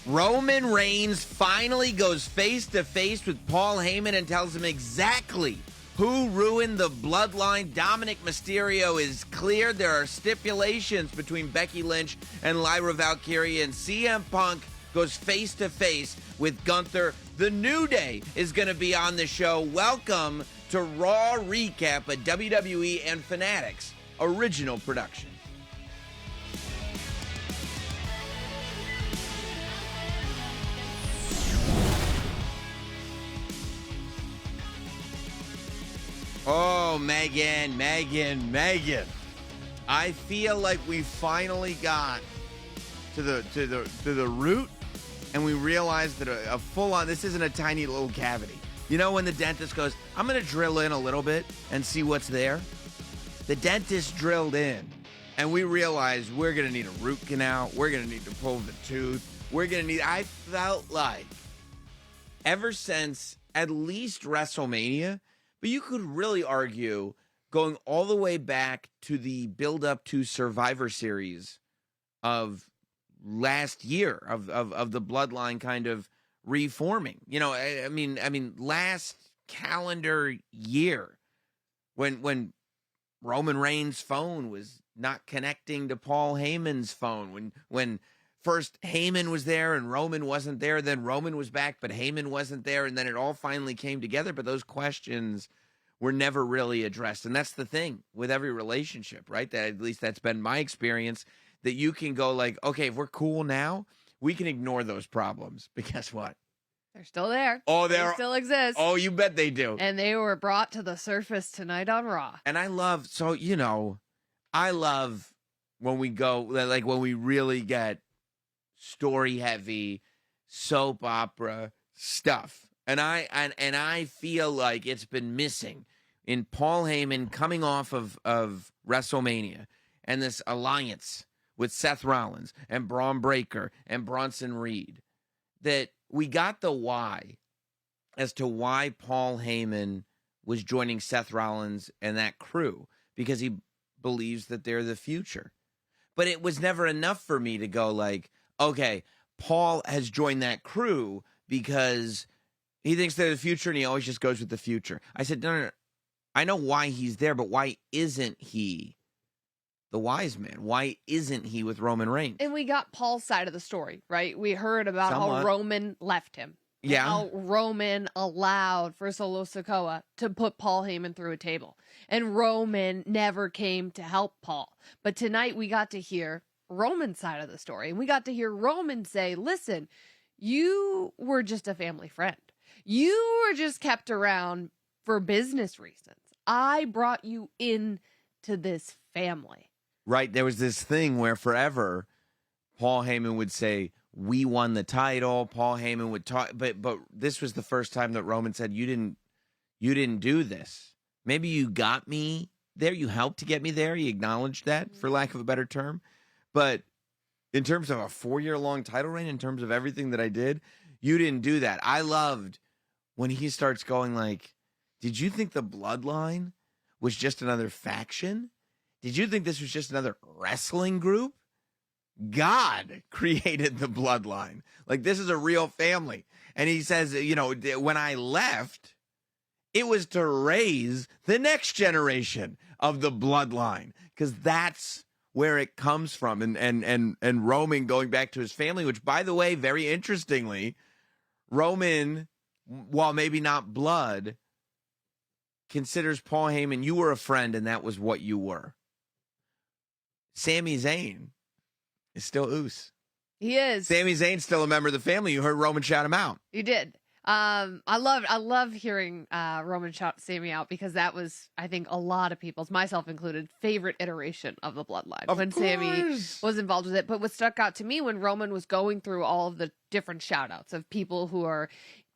Roman Reigns finally goes face-to-face with Paul Heyman and tells him exactly who ruined the bloodline. Dominic Mysterio is cleared. There are stipulations between Becky Lynch and Lyra Valkyria, and CM Punk goes face-to-face with Gunther. The New Day is going to be on the show. Welcome to Raw Recap, a WWE and Fanatics original production. Oh, Megan. I feel like we finally got to the root, and we realized that a full-on, this isn't a tiny little cavity. You know when the dentist goes, I'm going to drill in a little bit and see what's there? The dentist drilled in, and we realized we're going to need a root canal. We're going to need to pull the tooth. I felt like ever since at least WrestleMania, but you could really argue going all the way back to the build-up to Survivor Series of last year, of the bloodline kind of reforming. You know, I mean, last calendar year when Roman Reigns' phone was not connecting to Paul Heyman's phone, when first Heyman was there and Roman wasn't there, then Roman was back but Heyman wasn't there, and then it all finally came together. But those questions were never really addressed. And that's the thing with every relationship, right? That at least that's been my experience, that you can go like, okay, if we're cool now, we can ignore those problems. But guess what? They're still there. Oh, they still exist. Oh, you bet they do. And they were brought to the surface tonight on Raw. And I love when we go, like when we really get story heavy, soap opera stuff. And I feel like it's been missing in Paul Heyman coming off of WrestleMania and this alliance with Seth Rollins and Braun Breaker and Bronson Reed, that we got the why as to why Paul Heyman was joining Seth Rollins and that crew, because he believes that they're the future. But it was never enough for me to go like, okay, Paul has joined that crew because he thinks they're the future and he always just goes with the future. I said, no. I know why he's there, but why isn't he the wise man? Why isn't he with Roman Reigns? And we got Paul's side of the story, right? We heard about how Roman left him. Yeah. How Roman allowed for Solo Sikoa to put Paul Heyman through a table. And Roman never came to help Paul. But tonight we got to hear Roman's side of the story. And we got to hear Roman say, listen, you were just a family friend. You were just kept around for business reasons. I brought you into this family. Right. There was this thing where forever Paul Heyman would say, we won the title. Paul Heyman would talk, but this was the first time that Roman said, you didn't do this. Maybe you got me there. You helped to get me there. He acknowledged that, for lack of a better term. But in terms of a 4-year-long title reign, in terms of everything that I did, you didn't do that. I loved when he starts going like, did you think the bloodline was just another faction? Did you think this was just another wrestling group? God created the bloodline. Like, this is a real family. And he says, you know, when I left, it was to raise the next generation of the bloodline, because that's where it comes from. And Roman going back to his family, which, by the way, very interestingly, Roman, while maybe not blood, considers Paul Heyman, you were a friend, and that was what you were. Sami Zayn is still Uso. He is. Sami Zayn's still a member of the family. You heard Roman shout him out. You did. I love hearing Roman shout Sami out, because that was, I think, a lot of people's, myself included, favorite iteration of the bloodline when Sami was involved with it. But what stuck out to me when Roman was going through all of the different shout outs of people who are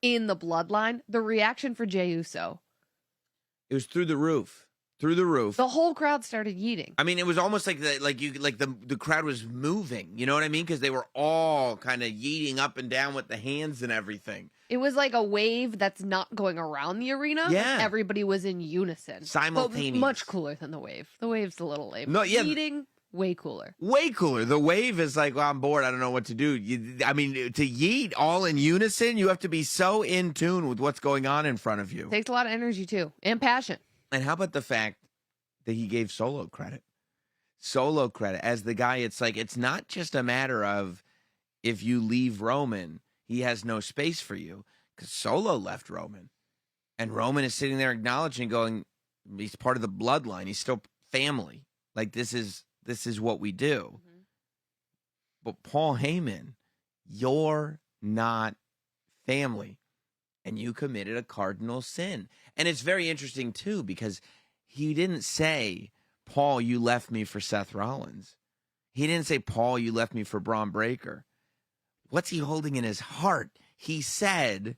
in the bloodline, the reaction for Jey Uso. It was through the roof. Through the roof. The whole crowd started yeeting. I mean, it was almost like the crowd was moving. You know what I mean? Because they were all kind of yeeting up and down with the hands and everything. It was like a wave that's not going around the arena. Yeah. Everybody was in unison. Simultaneous. But much cooler than the wave. The wave's a little lame. No, yeah. Yeeting way cooler. Way cooler. The wave is like, well, I'm bored. I don't know what to do. I mean, to yeet all in unison, you have to be so in tune with what's going on in front of you. Takes a lot of energy, too, and passion. And how about the fact that he gave Solo credit? Solo credit. As the guy, it's like, it's not just a matter of if you leave Roman, he has no space for you. Because Solo left Roman. And Roman is sitting there acknowledging, going, he's part of the bloodline. He's still family. Like, this is what we do. Mm-hmm. But Paul Heyman, you're not family. And you committed a cardinal sin. And it's very interesting, too, because he didn't say, Paul, you left me for Seth Rollins. He didn't say, Paul, you left me for Braun Breaker. What's he holding in his heart? He said,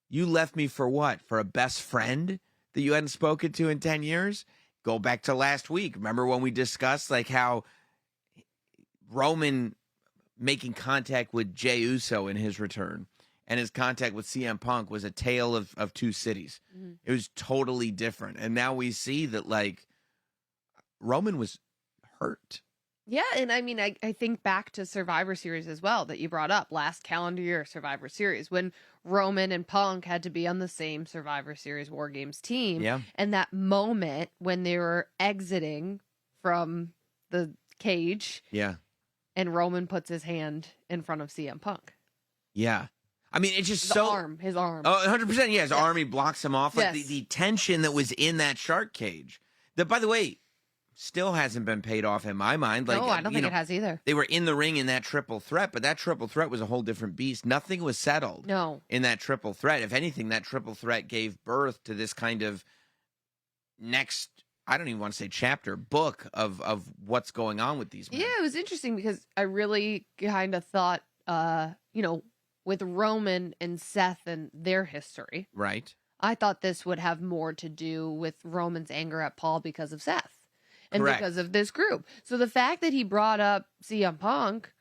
you left me for what? For a best friend that you hadn't spoken to in 10 years? Go back to last week. Remember when we discussed like how Roman making contact with Jey Uso in his return and his contact with CM Punk was a tale of two cities. Mm-hmm. It was totally different. And now we see that like Roman was hurt. Yeah, and I mean, I think back to Survivor Series as well that you brought up, last calendar year Survivor Series, when Roman and Punk had to be on the same Survivor Series War Games team. Yeah. And that moment when they were exiting from the cage. Yeah. And Roman puts his hand in front of CM Punk. Yeah. I mean, it's just his arm. Oh, 100%. Yeah, his arm, he blocks him off. Like yes. the tension that was in that shark cage. That, by the way, still hasn't been paid off in my mind. Like, no, I don't think it has either. They were in the ring in that triple threat, but that triple threat was a whole different beast. Nothing was settled in that triple threat. If anything, that triple threat gave birth to this kind of next, I don't even want to say chapter, book of what's going on with these men. Yeah, it was interesting because I really kind of thought, with Roman and Seth and their history. Right. I thought this would have more to do with Roman's anger at Paul because of Seth. And Correct. Because of this group. So the fact that he brought up CM Punk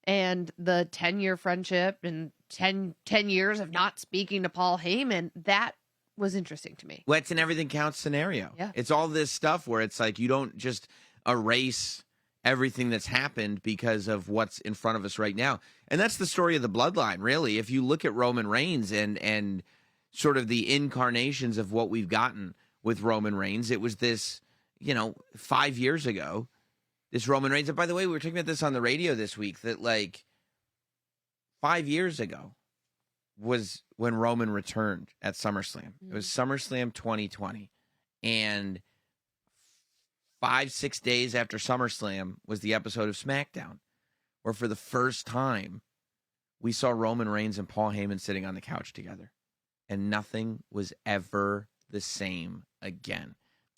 and the 10-year friendship and 10 years of not speaking to Paul Heyman, that was interesting to me. Well, it's an everything counts scenario. Yeah. It's all this stuff where it's like you don't just erase everything that's happened because of what's in front of us right now. And that's the story of the bloodline, really. If you look at Roman Reigns and sort of the incarnations of what we've gotten with Roman Reigns, it was this, 5 years ago, this Roman Reigns. And by the way, we were talking about this on the radio this week, that like 5 years ago was when Roman returned at SummerSlam. It was SummerSlam 2020. And 5-6 days after SummerSlam was the episode of SmackDown, where for the first time we saw Roman Reigns and Paul Heyman sitting on the couch together. And nothing was ever the same again.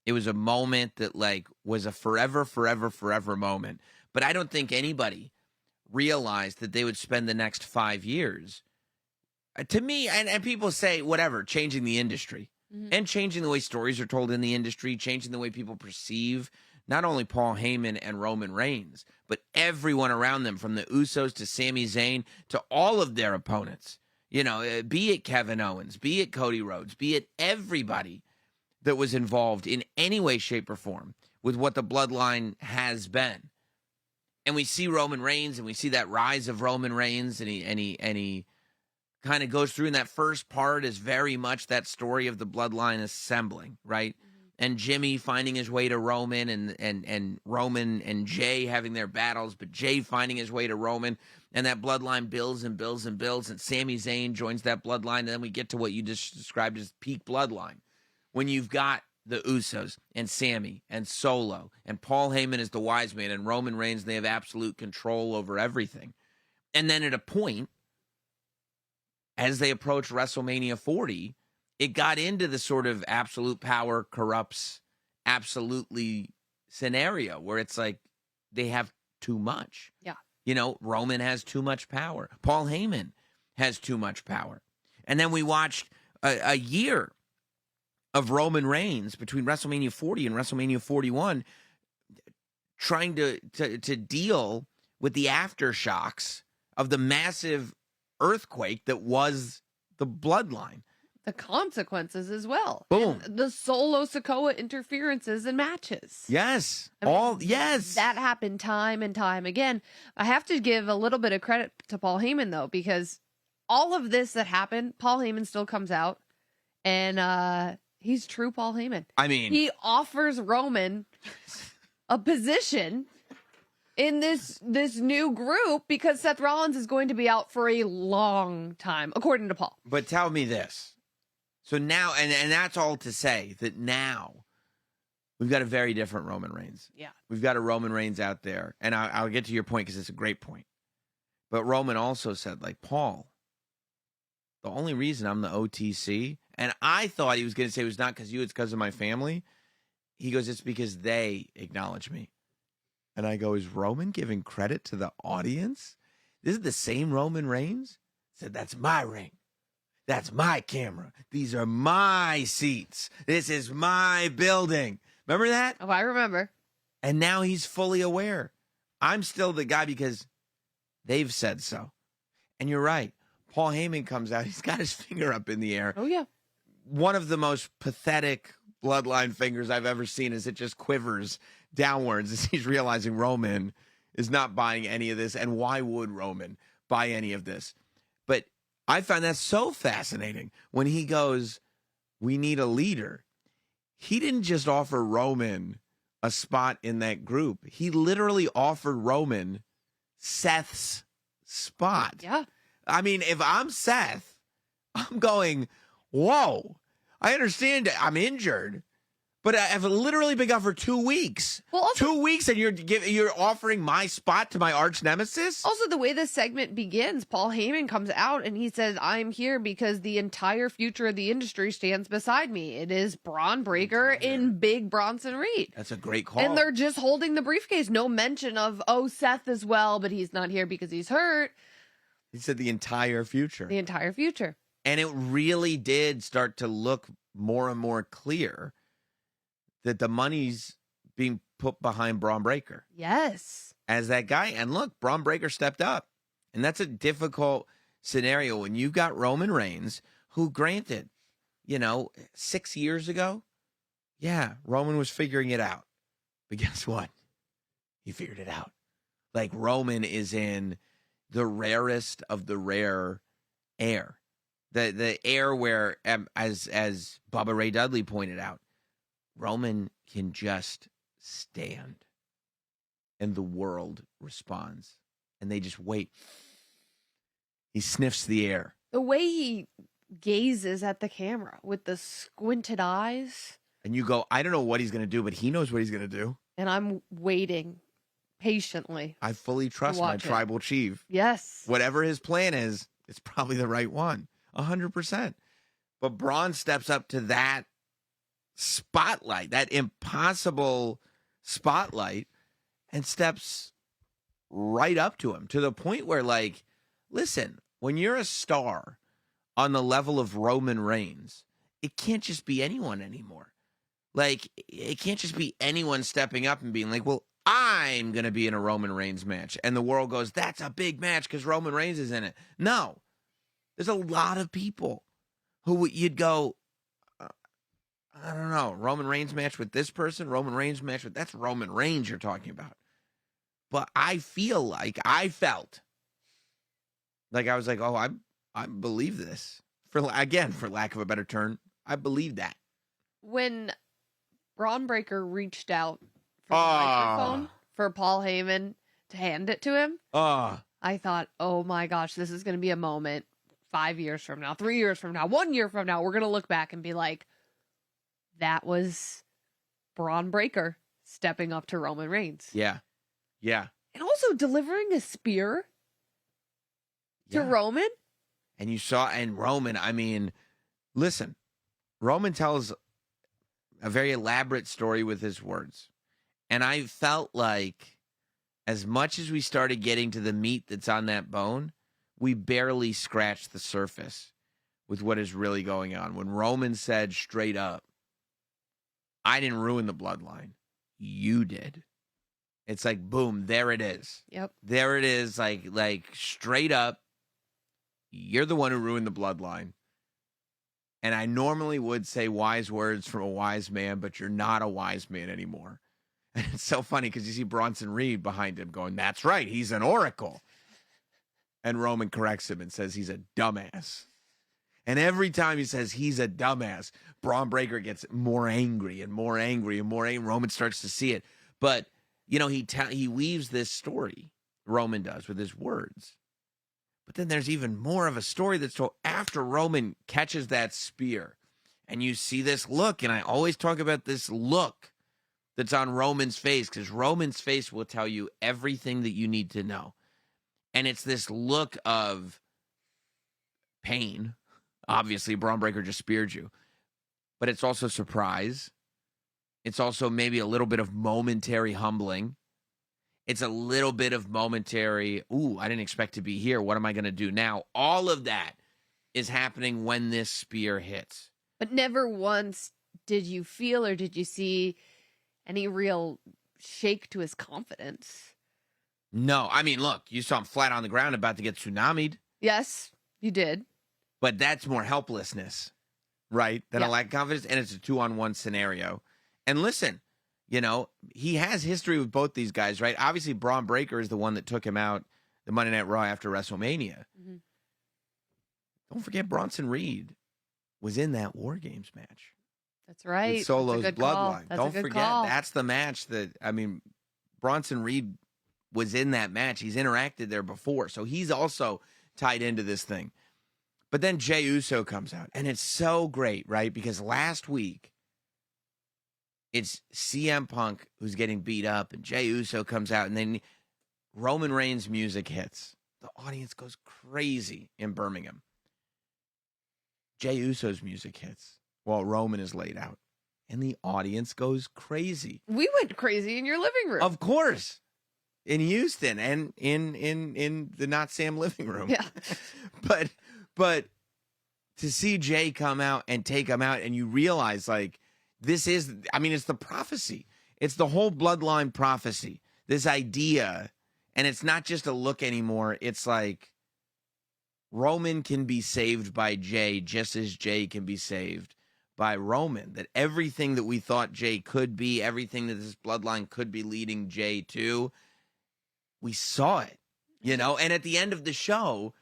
It was a moment that like was a forever moment. But I don't think anybody realized that they would spend the next 5 years. To me, and people say, whatever, changing the industry. Mm-hmm. And changing the way stories are told in the industry, changing the way people perceive not only Paul Heyman and Roman Reigns, but everyone around them, from the Usos to Sami Zayn to all of their opponents. Be it Kevin Owens, be it Cody Rhodes, be it everybody that was involved in any way, shape, or form with what the bloodline has been. And we see Roman Reigns, and we see that rise of Roman Reigns, and he kind of goes through, and that first part is very much that story of the bloodline assembling, right? Mm-hmm. And Jimmy finding his way to Roman, and Roman and Jay having their battles, but Jay finding his way to Roman, and that bloodline builds and builds and builds, and Sami Zayn joins that bloodline, and then we get to what you just described as peak bloodline. When you've got the Usos and Sami and Solo, and Paul Heyman is the wise man, and Roman Reigns, they have absolute control over everything. And then at a point, as they approached WrestleMania 40, it got into the sort of absolute power corrupts absolutely scenario where it's like they have too much. Yeah. Roman has too much power. Paul Heyman has too much power. And then we watched a year of Roman Reigns between WrestleMania 40 and WrestleMania 41 trying to deal with the aftershocks of the massive earthquake that was the bloodline. the consequences as well. Boom. And the Solo Sikoa interferences in matches. Yes. I mean, Yes. That happened time and time again. I have to give a little bit of credit to Paul Heyman, though, because all of this that happened, Paul Heyman still comes out and he's true Paul Heyman. I mean, He offers Roman a position in this new group because Seth Rollins is going to be out for a long time, according to Paul. but tell me this. So now, and that's all to say that now we've got a very different Roman Reigns. Yeah. We've got a Roman Reigns out there. And I'll get to your point because it's a great point. But Roman also said, like, Paul, the only reason I'm the OTC, and I thought he was going to say it was not because you, it's because of my family. He goes, it's because they acknowledge me. And I go, is Roman giving credit to the audience? This is the same Roman Reigns? Said, that's my ring. That's my camera. These are my seats. This is my building. Remember that? Oh, I remember. And now he's fully aware. I'm still the guy because they've said so. And you're right. Paul Heyman comes out. He's got his finger up in the air. Oh, yeah. One of the most pathetic bloodline fingers I've ever seen as it just quivers downwards as he's realizing Roman is not buying any of this. And why would Roman buy any of this? But I find that so fascinating when he goes, we need a leader. He didn't just offer Roman a spot in that group. He literally offered Roman Seth's spot. Yeah. I mean, if I'm Seth, I'm going, whoa, I understand I'm injured, but I've literally been gone for 2 weeks. Well, also, 2 weeks and you're offering my spot to my arch nemesis? Also, the way this segment begins, Paul Heyman comes out and he says, I'm here because the entire future of the industry stands beside me. It is Braun Breaker in Big Bronson Reed. That's a great call. And they're just holding the briefcase. No mention of, Seth as well, but he's not here because he's hurt. He said the entire future. The entire future. And it really did start to look more and more clear that the money's being put behind Braun Breaker Yes. as that guy. And look, Braun Breaker stepped up. And that's a difficult scenario when you've got Roman Reigns, who, granted, 6 years ago, yeah, Roman was figuring it out. But guess what? He figured it out. Like, Roman is in the rarest of the rare air. The air where, as Bubba Ray Dudley pointed out, Roman can just stand and the world responds. And they just wait. He sniffs the air. The way he gazes at the camera with the squinted eyes. And you go, I don't know what he's going to do, but he knows what he's going to do. And I'm waiting patiently. I fully trust my tribal chief. Yes. Whatever his plan is, it's probably the right one. 100%. But Braun steps up to that spotlight, that impossible spotlight, and steps right up to him to the point where, like, listen, when you're a star on the level of Roman Reigns, it can't just be anyone anymore. Like, it can't just be anyone stepping up and being like, well, I'm going to be in a Roman Reigns match. And the world goes, that's a big match because Roman Reigns is in it. No. There's a lot of people who you'd go, I don't know, Roman Reigns match with this person, Roman Reigns match with, that's Roman Reigns you're talking about. But I felt like I was like, oh, I believe this. For lack of a better term, I believe that. When Braun Breaker reached out for the microphone for Paul Heyman to hand it to him, I thought, oh my gosh, this is going to be a moment 5 years from now, 3 years from now, 1 year from now. We're going to look back and be like, that was Braun Breaker stepping up to Roman Reigns. Yeah. Yeah. And also delivering a spear to Roman. And you saw, and Roman, I mean, listen, Roman tells a very elaborate story with his words. And I felt like as much as we started getting to the meat that's on that bone, we barely scratched the surface with what is really going on. When Roman said straight up, I didn't ruin the bloodline. You did. It's like, boom, there it is. Yep. There it is, like straight up, you're the one who ruined the bloodline. And I normally would say wise words from a wise man, but you're not a wise man anymore. And it's so funny because you see Bronson Reed behind him going, that's right, he's an oracle. And Roman corrects him and says he's a dumbass. And every time he says he's a dumbass, Braun Breaker gets more angry and more angry and more angry. Roman starts to see it. But, he weaves this story, Roman does, with his words. But then there's even more of a story that's told after Roman catches that spear. And you see this look, and I always talk about this look that's on Roman's face, because Roman's face will tell you everything that you need to know. And it's this look of pain. Obviously, Braun Breaker just speared you. But it's also surprise. It's also maybe a little bit of momentary humbling. It's a little bit of momentary, I didn't expect to be here. What am I going to do now? All of that is happening when this spear hits. But never once did you feel or did you see any real shake to his confidence. No. I mean, look, you saw him flat on the ground about to get tsunami'd. Yes, you did. But that's more helplessness, right? Than a lack of confidence. And it's a 2-on-1 scenario. And listen, he has history with both these guys, right? Obviously, Braun Breaker is the one that took him out the Monday Night Raw after WrestleMania. Mm-hmm. Don't forget Bronson Reed was in that War Games match. That's right. With Solo's Bloodline. Don't forget, that's the match Bronson Reed was in that match. He's interacted there before. So he's also tied into this thing. But then Jey Uso comes out. And it's so great, right? Because last week, it's CM Punk who's getting beat up, and Jey Uso comes out, and then Roman Reigns' music hits. The audience goes crazy in Birmingham. Jey Uso's music hits while Roman is laid out, and the audience goes crazy. We went crazy in your living room. Of course. In Houston and in the Not Sam living room. Yeah. But to see Jey come out and take him out, and you realize, it's the prophecy. It's the whole bloodline prophecy. This idea, and it's not just a look anymore. It's like Roman can be saved by Jey just as Jey can be saved by Roman. That everything that we thought Jey could be, everything that this bloodline could be leading Jey to, we saw it, And at the end of the show,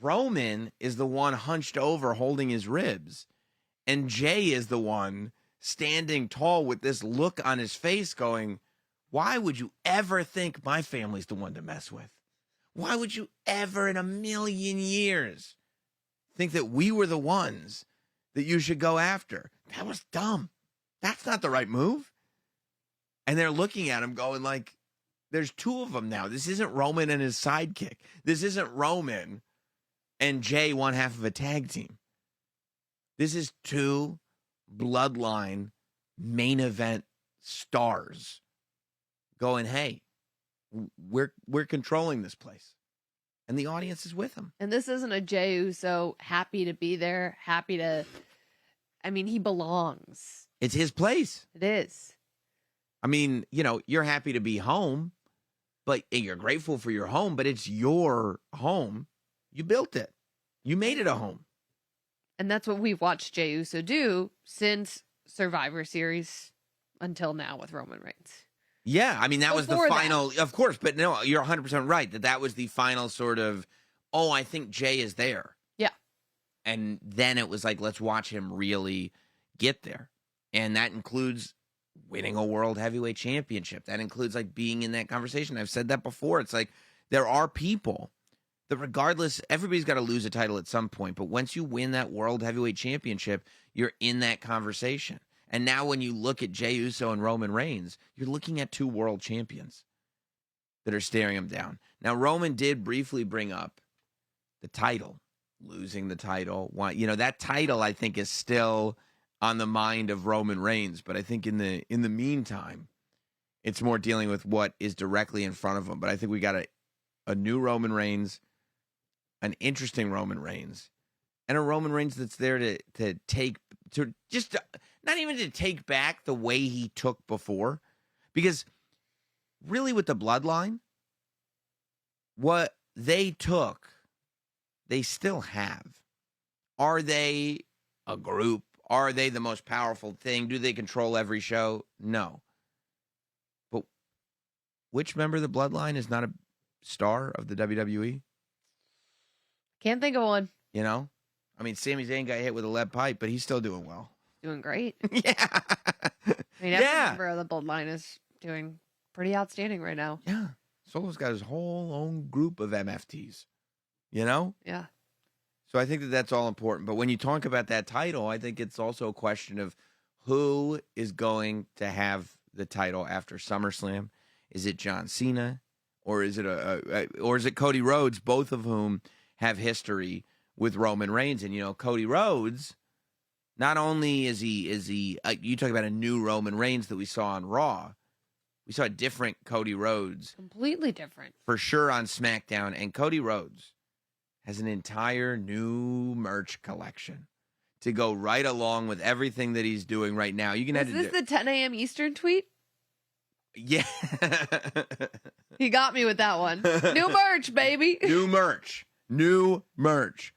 Roman is the one hunched over holding his ribs. And Jey is the one standing tall with this look on his face going, why would you ever think my family's the one to mess with? Why would you ever in a million years think that we were the ones that you should go after? That was dumb. That's not the right move. And they're looking at him going there's two of them now. This isn't Roman and his sidekick. This isn't Roman and Jey, one half of a tag team. This is two bloodline main event stars going, hey, we're controlling this place. And the audience is with them. And this isn't a Jey Uso happy to be there, he belongs. It's his place. It is. You're happy to be home, but you're grateful for your home, but it's your home. You built it. You made it a home. And that's what we've watched Jey Uso do since Survivor Series until now with Roman Reigns. Yeah, that was the final, of course, but no, you're 100% right that was the final sort of, I think Jey is there. Yeah. And then it was let's watch him really get there. And that includes winning a world heavyweight championship. That includes being in that conversation. I've said that before. It's there are people that regardless, everybody's got to lose a title at some point. But once you win that world heavyweight championship, you're in that conversation. And now when you look at Jey Uso and Roman Reigns, you're looking at two world champions that are staring him down. Now, Roman did briefly bring up the title, losing the title. That title, I think, is still on the mind of Roman Reigns. But I think in the meantime, it's more dealing with what is directly in front of him. But I think we got a new Roman Reigns, an interesting Roman Reigns, and a Roman Reigns that's there not even to take back the way he took before. Because really with the bloodline, what they took, they still have. Are they a group? Are they the most powerful thing? Do they control every show? No. But which member of the bloodline is not a star of the WWE? Can't think of one. You know? I mean, Sami Zayn got hit with a lead pipe, but he's still doing well. Doing great. Yeah. I mean, every member of the bloodline is doing pretty outstanding right now. Yeah. Solo's got his whole own group of MFTs, you know? Yeah. So I think that that's all important. But when you talk about that title, I think it's also a question of who is going to have the title after SummerSlam. Is it John Cena, or is it Cody Rhodes? Both of whom have history with Roman Reigns, and Cody Rhodes. Not only is he you talk about a new Roman Reigns that we saw on Raw. We saw a different Cody Rhodes. Completely different. For sure on SmackDown. And Cody Rhodes has an entire new merch collection to go right along with everything that he's doing right now. You can Is this the 10 a.m. Eastern tweet? Yeah. He got me with that one. New merch, baby. New merch. New merch.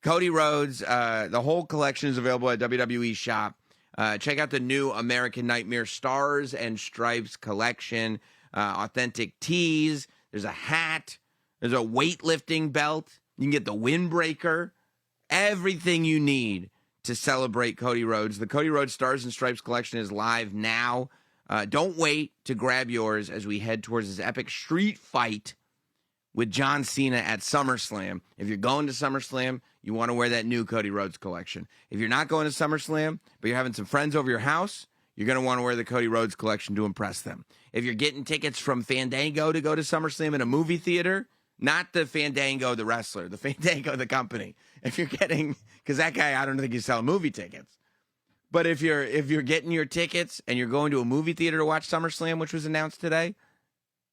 Cody Rhodes, the whole collection is available at WWE Shop. Check out the new American Nightmare Stars and Stripes collection. Authentic tees. There's a hat. There's a weightlifting belt. You can get the windbreaker. Everything you need to celebrate Cody Rhodes. The Cody Rhodes Stars and Stripes collection is live now. Don't wait to grab yours as we head towards this epic street fight with John Cena at SummerSlam. If you're going to SummerSlam, you want to wear that new Cody Rhodes collection. If you're not going to SummerSlam, but you're having some friends over your house, you're going to want to wear the Cody Rhodes collection to impress them. If you're getting tickets from Fandango to go to SummerSlam in a movie theater, not the Fandango the wrestler, the Fandango the company. If you're getting, because that guy, I don't think he's selling movie tickets. But if you're getting your tickets and you're going to a movie theater to watch SummerSlam, which was announced today,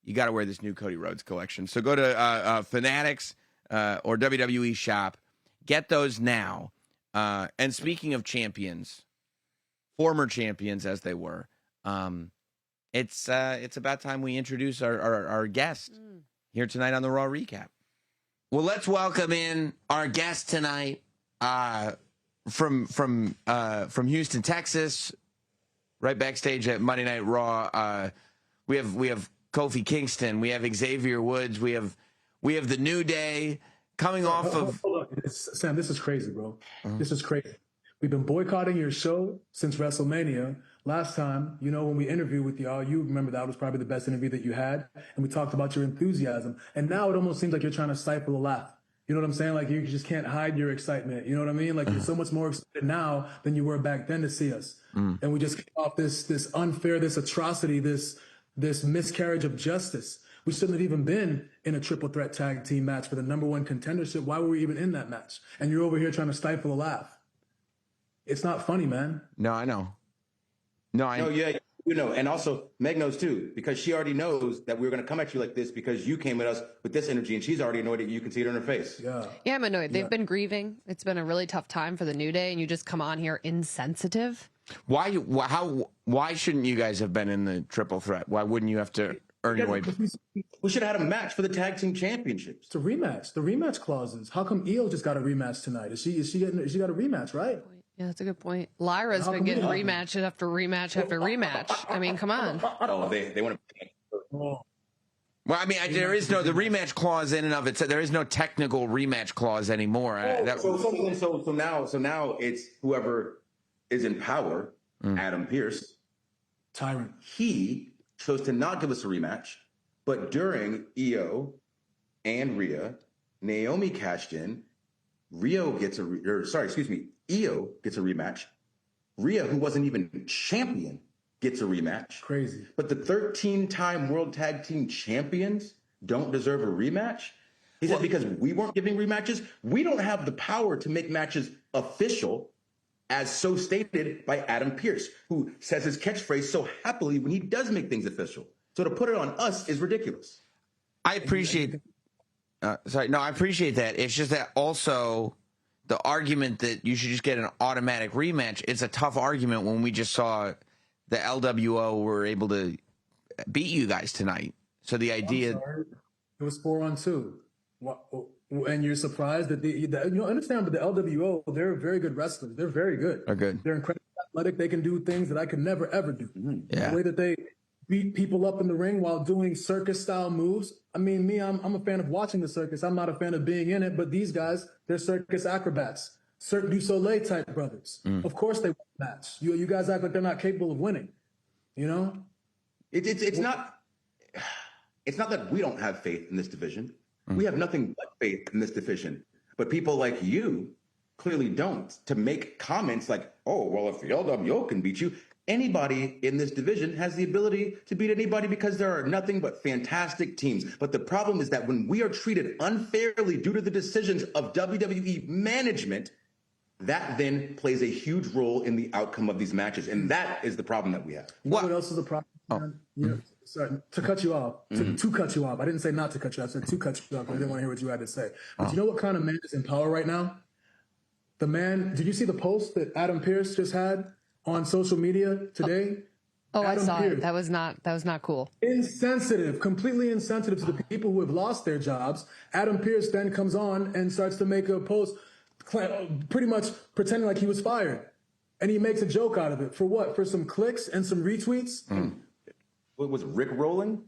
you got to wear this new Cody Rhodes collection. So go to Fanatics or WWE Shop. Get those now. And speaking of champions, former champions as they were, it's about time we introduce our guest here tonight on the Raw Recap. Well, let's welcome in our guest tonight from Houston, Texas, right backstage at Monday Night Raw. We have Kofi Kingston, we have Xavier Woods, we have the New Day coming off of. Hold on. Sam, this is crazy, bro. This is crazy. We've been boycotting your show since WrestleMania. Last time, when we interviewed with y'all, you remember that was probably the best interview that you had, and we talked about your enthusiasm. And now it almost seems like you're trying to stifle a laugh. You know what I'm saying? Like you just can't hide your excitement. You know what I mean? Like you're so much more excited now than you were back then to see us. And we just came off this unfair, this atrocity, this miscarriage of justice. We shouldn't have even been in a triple threat tag team match for the #1 contendership. Why were we even in that match? And you're over here trying to stifle a laugh. It's not funny, man. No, I know. No, yeah, and also Meg knows too, because she already knows that we were going to come at you like this because you came at us with this energy, and she's already annoyed that you can see it on her face. Yeah, I'm annoyed. They've been grieving. It's been a really tough time for the New Day, and you just come on here insensitive. Why shouldn't you guys have been in the triple threat? Why wouldn't you have to earn your way? We should have had a match for the tag team championships. It's a rematch. The rematch clauses. How come Io just got a rematch tonight? Is she got a rematch, right? Yeah, that's a good point. Lyra's been getting rematch after rematch after rematch. I mean, come on. Oh, they want to. Well, I mean, there is no the rematch clause in and of itself. There is no technical rematch clause anymore. So now it's whoever is in power, Adam Pearce, tyrant. He chose to not give us a rematch, but during Io and Rhea, Naomi cashed in. Io gets a rematch. Rhea, who wasn't even champion, gets a rematch. Crazy. But the 13-time World Tag Team Champions don't deserve a rematch? He said because we weren't giving rematches, we don't have the power to make matches official, as so stated by Adam Pearce, who says his catchphrase so happily when he does make things official. So to put it on us is ridiculous. I appreciate I appreciate that. It's just that also the argument that you should just get an automatic rematch, it's a tough argument when we just saw the LWO were able to beat you guys tonight. So the idea... It was 4-on-2. and you're surprised that understand, but the LWO, they're very good wrestlers. They're very good. They're good. They're incredibly athletic. They can do things that I could never ever do. Yeah. The way that they beat people up in the ring while doing circus style moves. I mean, I'm a fan of watching the circus. I'm not a fan of being in it, but these guys, they're circus acrobats. Cirque du Soleil type brothers. Of course they won the match. You guys act like they're not capable of winning. You know? It's not that we don't have faith in this division. We have nothing but faith in this division. But people like you clearly don't. To make comments like, oh, well, if the LWO can beat you, anybody in this division has the ability to beat anybody because there are nothing but fantastic teams. But the problem is that when we are treated unfairly due to the decisions of WWE management, that then plays a huge role in the outcome of these matches. And that is the problem that we have. What else is the problem? Sorry, to cut you off. To cut you off. I didn't say not to cut you off. I said to cut you off. I didn't want to hear what you had to say. But you know what kind of man is in power right now? The man, did you see the post that Adam Pearce just had on social media today? Oh, Adam I saw Pearce. it. That was not cool. Insensitive, completely insensitive to the people who have lost their jobs. Adam Pearce then comes on and starts to make a post pretty much pretending like he was fired. And he makes a joke out of it. For what? For some clicks and some retweets? What was Rick rolling?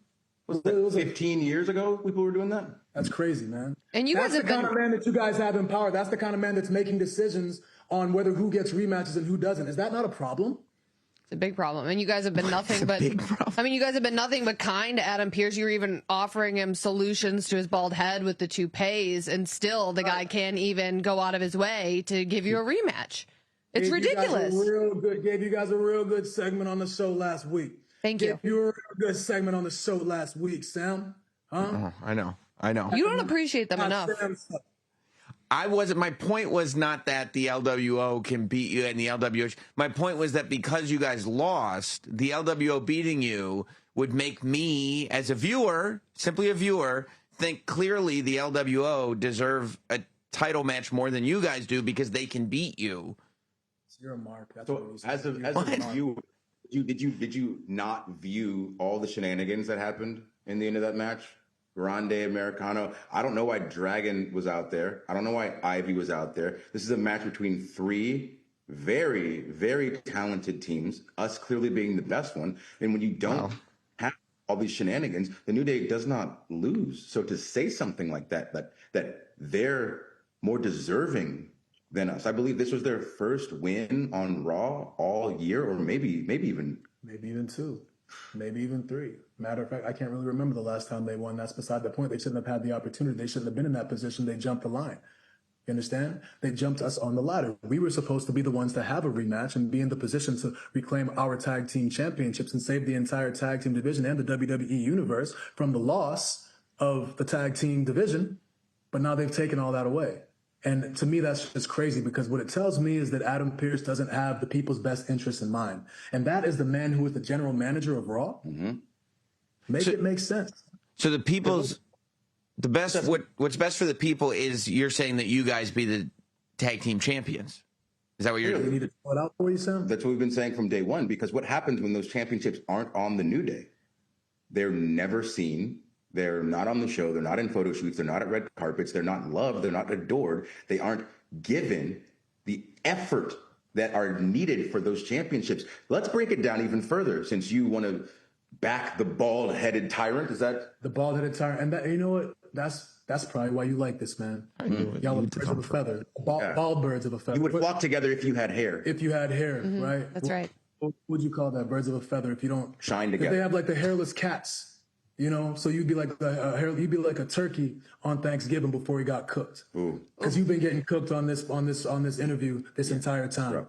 Was that 15 years ago people were doing that? That's crazy, man. And you guys That's have the kind been of man that you guys have in power. That's the kind of man that's making decisions on who gets rematches and who doesn't. Is that not a problem? It's a big problem. And you guys have been nothing but, I mean, you guys have been nothing but kind to Adam Pearce. You were even offering him solutions to his bald head with the toupees, and still the guy can't even go out of his way to give you a rematch. It's ridiculous. Gave you guys a real good segment on the show last week. Thank you. Gave you a real good segment on the show last week, Sam. Huh? Oh, I know. You don't appreciate them enough. My point was not that the LWO can beat you and the LWO. My point was that because you guys lost, the LWO beating you would make me, as a viewer, simply a viewer, think clearly the LWO deserve a title match more than you guys do because they can beat you. You're a mark. That's So as a viewer, did you not view all the shenanigans that happened in the end of that match? Grande Americano. I don't know why Dragon was out there. I don't know why Ivy was out there. This is a match between three very, very talented teams, us clearly being the best one. And when you don't have all these shenanigans, the New Day does not lose. So to say something like that they're more deserving than us. I believe this was their first win on Raw all year, or maybe even two, maybe even three. Matter of fact, I can't really remember the last time they won. That's beside the point. They shouldn't have had the opportunity. They shouldn't have been in that position. They jumped the line. You understand? They jumped us on the ladder. We were supposed to be the ones to have a rematch and be in the position to reclaim our tag team championships and save the entire tag team division and the WWE universe from the loss of the tag team division. But now they've taken all that away. And to me, that's just crazy, because what it tells me is that Adam Pearce doesn't have the people's best interests in mind. And that is the man who is the general manager of Raw. It make sense. So what's best for the people is you're saying that you guys be the tag team champions. Is that what you're doing? You need to pull it out for you, Sam? That's what we've been saying from day one, because what happens when those championships aren't on the New Day? They're never seen. They're not on the show. They're not in photo shoots. They're not at red carpets. They're not loved. They're not adored. They aren't given the effort that are needed for those championships. Let's break it down even further, since you want to back the bald-headed tyrant. Is that the bald-headed tyrant? And that, you know what? That's probably why you like this, man. Y'all are birds of a feather. Bald birds of a feather. You would flock together if you had hair. If you had hair, right? That's right. What would you call that? Birds of a feather. If you don't shine together. If they have like the hairless cats. You know, so you'd be like a turkey on Thanksgiving before he got cooked. Because you've been getting cooked on this interview this entire time. Sure.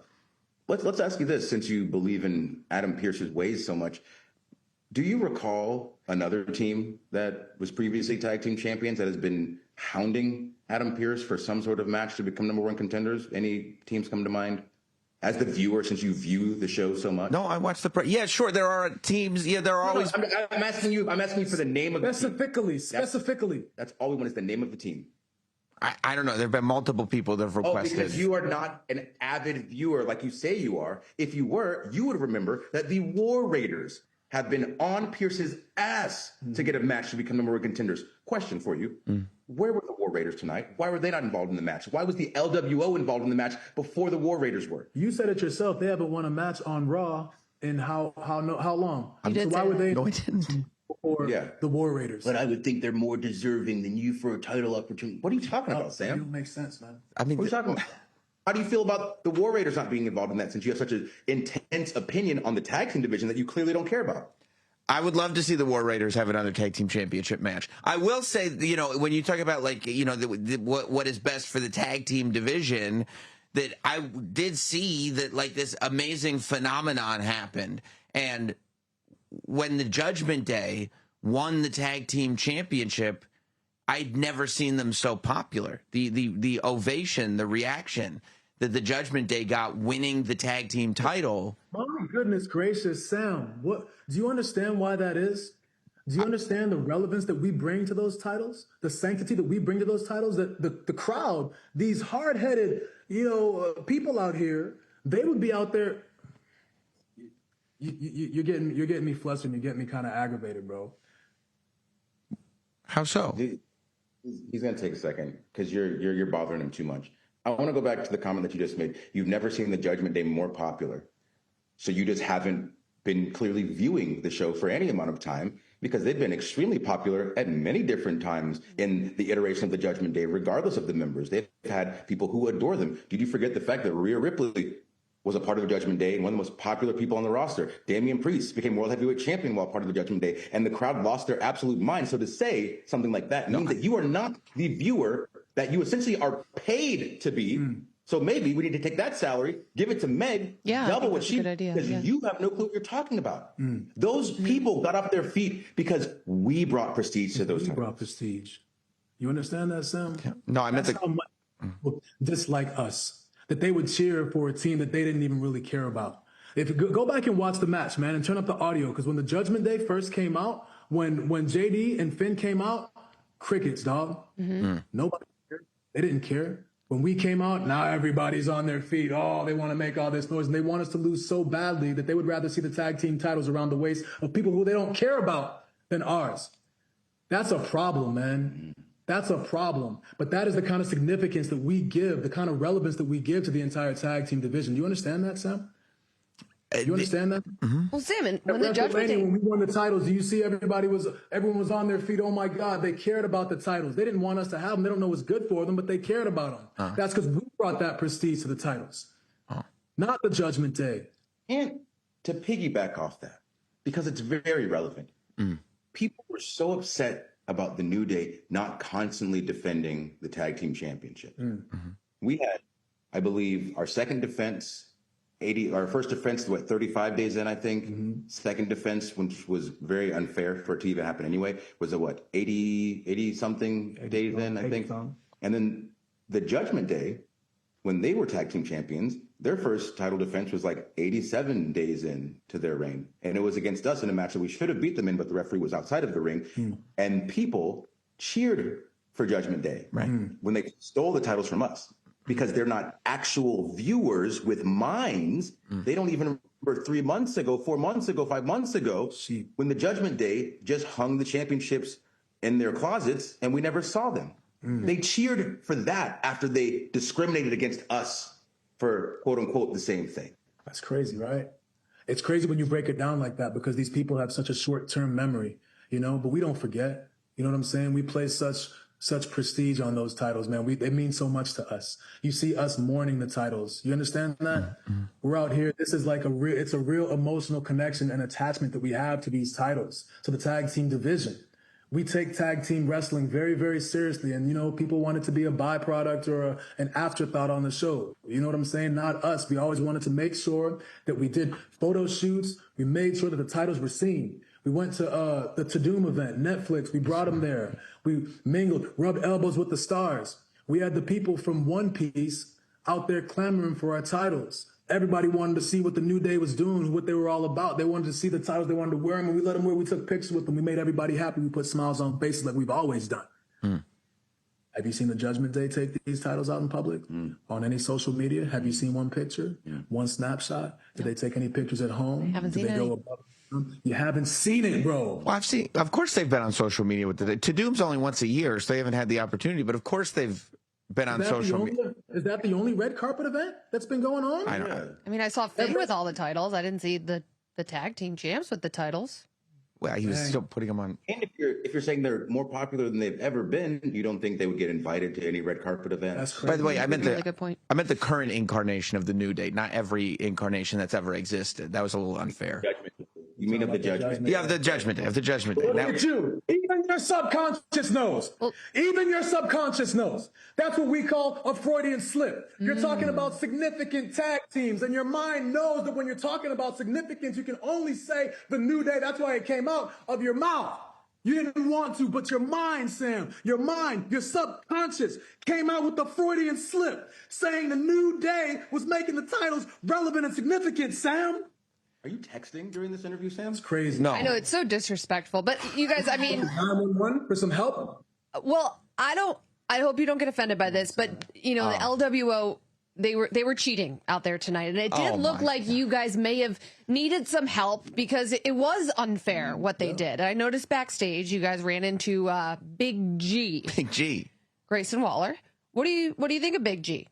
Let's ask you this, since you believe in Adam Pearce's ways so much. Do you recall another team that was previously tag team champions that has been hounding Adam Pearce for some sort of match to become number one contenders? Any teams come to mind? As the viewer, since you view the show so much. No, I watch yeah, sure. There are teams. Yeah, there are always. I'm asking you for the name of specifically. That's all we want is the name of the team. I don't know. There have been multiple people that have requested. Because you are not an avid viewer like you say you are. If you were, you would remember that the War Raiders have been on Pearce's ass to get a match to become number one contenders. Question for you: Where were the War War Raiders tonight. Why were they not involved in the match? Why was the LWO involved in the match before the War Raiders were? You said it yourself. They haven't won a match on Raw in how long? So why were they? No, I didn't. Or the War Raiders? But I would think they're more deserving than you for a title opportunity. What are you talking about, It Sam? don't make sense, man. I mean, What are you talking about? How do you feel about the War Raiders not being involved in that, since you have such an intense opinion on the tag team division that you clearly don't care about? I would love to see the War Raiders have another tag team championship match. I will say, you know, when you talk about, like, you know, what is best for the tag team division, that I did see that, like, this amazing phenomenon happened. And when the Judgment Day won the tag team championship, I'd never seen them so popular. The ovation, the reaction that the Judgment Day got winning the tag team title. My goodness gracious, Sam. What do you understand why that is? Do you understand the relevance that we bring to those titles? The sanctity that we bring to those titles? That the crowd, these hard-headed, people out here, they would be out there. You're getting me flustered. You're getting me kind of aggravated, bro. How so? He's going to take a second because you're bothering him too much. I want to go back to the comment that you just made. You've never seen the Judgment Day more popular. So you just haven't been clearly viewing the show for any amount of time, because they've been extremely popular at many different times in the iteration of the Judgment Day, regardless of the members. They've had people who adore them. Did you forget the fact that Rhea Ripley was a part of the Judgment Day and one of the most popular people on the roster? Damian Priest became World Heavyweight Champion while part of the Judgment Day, and the crowd lost their absolute mind. So to say something like that means that you are not the viewer that you essentially are paid to be. So maybe we need to take that salary, give it to Meg, double what she, because you have no clue what you're talking about. Those people got off their feet because we brought prestige to those. We brought prestige. You understand that, Sam? No, I meant That's how much people dislike us, that they would cheer for a team that they didn't even really care about. If you go back and watch the match, man, and turn up the audio, because when the Judgment Day first came out, when JD and Finn came out, crickets, dog. Nobody cared. They didn't care. When we came out, now everybody's on their feet. Oh, they want to make all this noise. And they want us to lose so badly that they would rather see the tag team titles around the waist of people who they don't care about than ours. That's a problem, man. That's a problem. But that is the kind of significance that we give, the kind of relevance that we give to the entire tag team division. Do you understand that, Sam? You understand that? Well, Sam, when the Judgment Day, when we won the titles, do you see everyone was on their feet? Oh my God, they cared about the titles. They didn't want us to have them. They don't know what's good for them, but they cared about them. That's because we brought that prestige to the titles, not the Judgment Day. And to piggyback off that, because it's very relevant, people were so upset about the New Day not constantly defending the tag team championship. We had, I believe, our second defense. Our first defense, 35 days in, I think. Second defense, which was very unfair for it to even happen anyway, was 80 something days in, I think. And then the Judgment Day, when they were tag team champions, their first title defense was 87 days in to their reign. And it was against us in a match that we should have beat them in, but the referee was outside of the ring. And people cheered for Judgment Day when they stole the titles from us, because they're not actual viewers with minds. They don't even remember 3 months ago, 4 months ago, 5 months ago, when the Judgment Day just hung the championships in their closets and we never saw them. They cheered for that after they discriminated against us for, quote unquote, the same thing. That's crazy, right? It's crazy when you break it down like that, because these people have such a short-term memory, but we don't forget. You know what I'm saying? We place such prestige on those titles, man. They mean so much to us. You see us mourning the titles. You understand that? We're out here. This is it's a real emotional connection and attachment that we have to these titles, to the tag team division. We take tag team wrestling very, very seriously. And, people want it to be a byproduct or an afterthought on the show. You know what I'm saying? Not us. We always wanted to make sure that we did photo shoots. We made sure that the titles were seen. We went to the Tudum event, Netflix. We brought them there. We mingled, rubbed elbows with the stars. We had the people from One Piece out there clamoring for our titles. Everybody wanted to see what the New Day was doing, what they were all about. They wanted to see the titles. They wanted to wear them, and we let them wear. We took pictures with them. We made everybody happy. We put smiles on faces like we've always done. Have you seen the Judgment Day take these titles out in public? On any social media? Have you seen one picture? One snapshot? Did they take any pictures at home? Haven't Did seen they any. go above? You haven't seen it, bro. Well, of course they've been on social media with the Doom's only once a year, so they haven't had the opportunity. But of course they've been on social media. Is that the only red carpet event that's been going on? I don't know. I mean, I saw Finn with all the titles. I didn't see the tag team champs with the titles. Well, he was still putting them on. And if you're saying they're more popular than they've ever been, you don't think they would get invited to any red carpet event? That's crazy. By the way, I meant Really good point. I meant the current incarnation of the New Day, not every incarnation that's ever existed. That was a little unfair. Judgment. You mean of the Judgment Day? Yeah, of the Judgment Day. Of the Judgment Day. Look Now, at you. Even your subconscious knows. Even your subconscious knows. That's what we call a Freudian slip. You're talking about significant tag teams, and your mind knows that when you're talking about significance, you can only say the New Day. That's why it came out of your mouth. You didn't want to, but your mind, Sam, your mind, your subconscious came out with the Freudian slip, saying the New Day was making the titles relevant and significant, Sam. Are you texting during this interview, Sam? It's crazy. no. I know it's so disrespectful, but you guys, I mean, 911 for some help. well, I hope you don't get offended by this, but you know, the LWO, they were cheating out there tonight, and it did look like you guys may have needed some help because it was unfair what they did. I noticed backstage you guys ran into Big G, Big G. Grayson Waller. What do you think of Big G?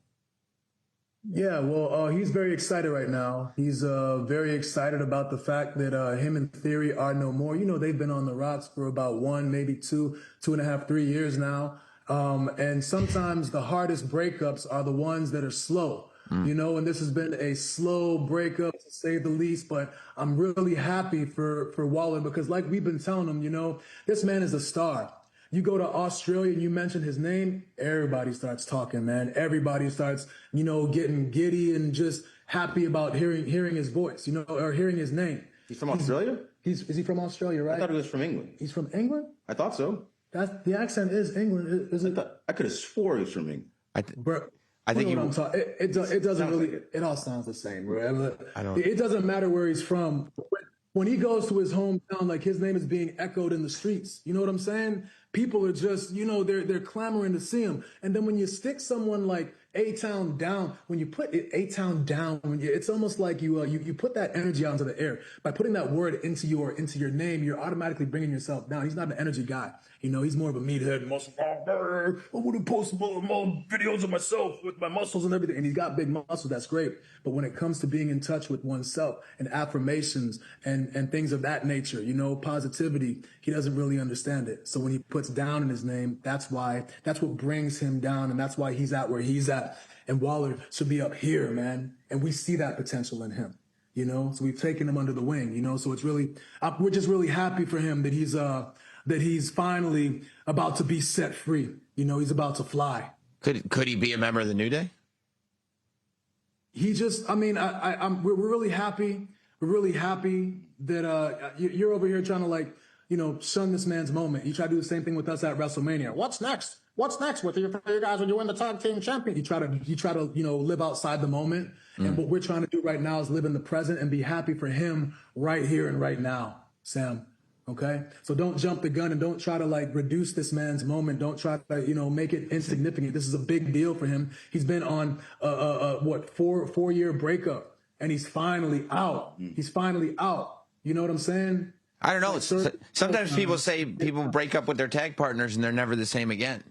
Yeah, well, he's very excited right now. He's very excited about the fact that him and Theory are no more. You know, they've been on the rocks for about 1, maybe 2.5, 3 years now. And sometimes the hardest breakups are the ones that are slow, you know, and this has been a slow breakup to say the least, but I'm really happy for Waller because like we've been telling him, you know, this man is a star. You go to Australia and you mention his name, everybody starts talking, man. Everybody starts, you know, getting giddy and just happy about hearing his voice, you know, or hearing his name. He's from Australia? Is he from Australia, right? I thought he was from England. He's from England? I thought so. The accent is England, isn't it? I could have swore he was from England. Bro, I think you know what I'm talking. It doesn't really. It all sounds the same, bro. It doesn't matter where he's from. When he goes to his hometown, like his name is being echoed in the streets. You know what I'm saying? People are just, you know, they're clamoring to see him. And then when you stick someone like A-Town down, when you put A-Town down, it's almost like you put that energy out into the air. By putting that word into your name, you're automatically bringing yourself down. He's not an energy guy. You know, he's more of a meathead, muscle. I want to post more videos of myself with my muscles and everything. And he's got big muscles. That's great. But when it comes to being in touch with oneself and affirmations and things of that nature, you know, positivity, he doesn't really understand it. So when he puts down in his name, that's what brings him down. And that's why he's at where he's at. And Waller should be up here, man. And we see that potential in him, you know, so we've taken him under the wing, you know, so it's really, we're just really happy for him that he's finally about to be set free. You know, he's about to fly. Could he be a member of the New Day? He just, I mean, we're really happy. We're really happy that you're over here trying to, like, you know, shun this man's moment. You try to do the same thing with us at WrestleMania. What's next? What's next with you guys when you win the tag team champion? You try to, you know, live outside the moment. And what we're trying to do right now is live in the present and be happy for him right here and right now, Sam. Okay, so don't jump the gun and don't try to like reduce this man's moment. Don't try to, you know, make it insignificant. This is a big deal for him. He's been on what 4-year breakup, and he's finally out. He's finally out. You know what I'm saying? I don't know. Sometimes people say people break up with their tag partners and they're never the same again.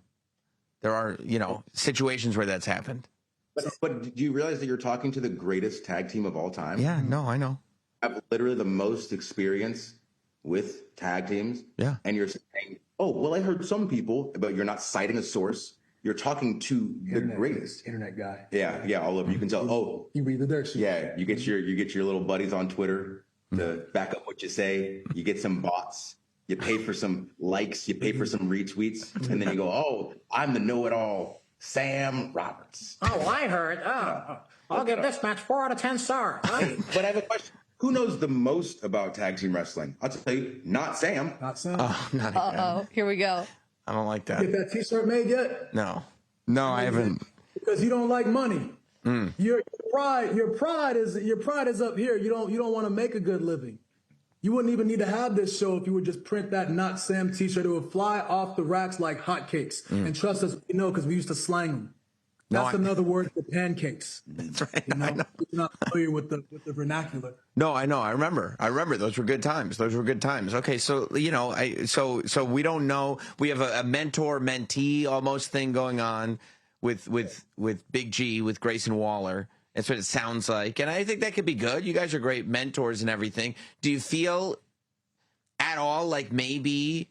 There are, you know, situations where that's happened. But do you realize that you're talking to the greatest tag team of all time? Yeah, no, I know. I have literally the most experience with tag teams. Yeah. And you're saying, oh, well, I heard some people, but you're not citing a source. You're talking to the greatest internet guy. Yeah, all over. You can tell. Oh, you read the dirt sheet. Yeah, you get your little buddies on Twitter to back up what you say. You get some bots. You pay for some likes. You pay for some retweets, and then you go, oh, I'm the know-it-all, Sam Roberts. Oh, I heard. I'll give this match 4 out of 10 stars. But I have a question. Who knows the most about tag team wrestling? I'll tell you, not Sam. Not Sam. Oh, not again. Uh-oh, here we go. I don't like that. Get that T-shirt made yet? No, I haven't. Because you don't like money. Your pride is up here. You don't want to make a good living. You wouldn't even need to have this show if you would just print that Not Sam T-shirt. It would fly off the racks like hotcakes. And trust us, you know, because we used to slang them. No, That's another word for pancakes. That's right. You know, I know. you're not familiar with the vernacular. No, I know. I remember. Those were good times. Okay, so so we don't know. We have a mentor mentee almost thing going on with Big G, with Grayson Waller. That's what it sounds like, and I think that could be good. You guys are great mentors and everything. Do you feel at all like maybe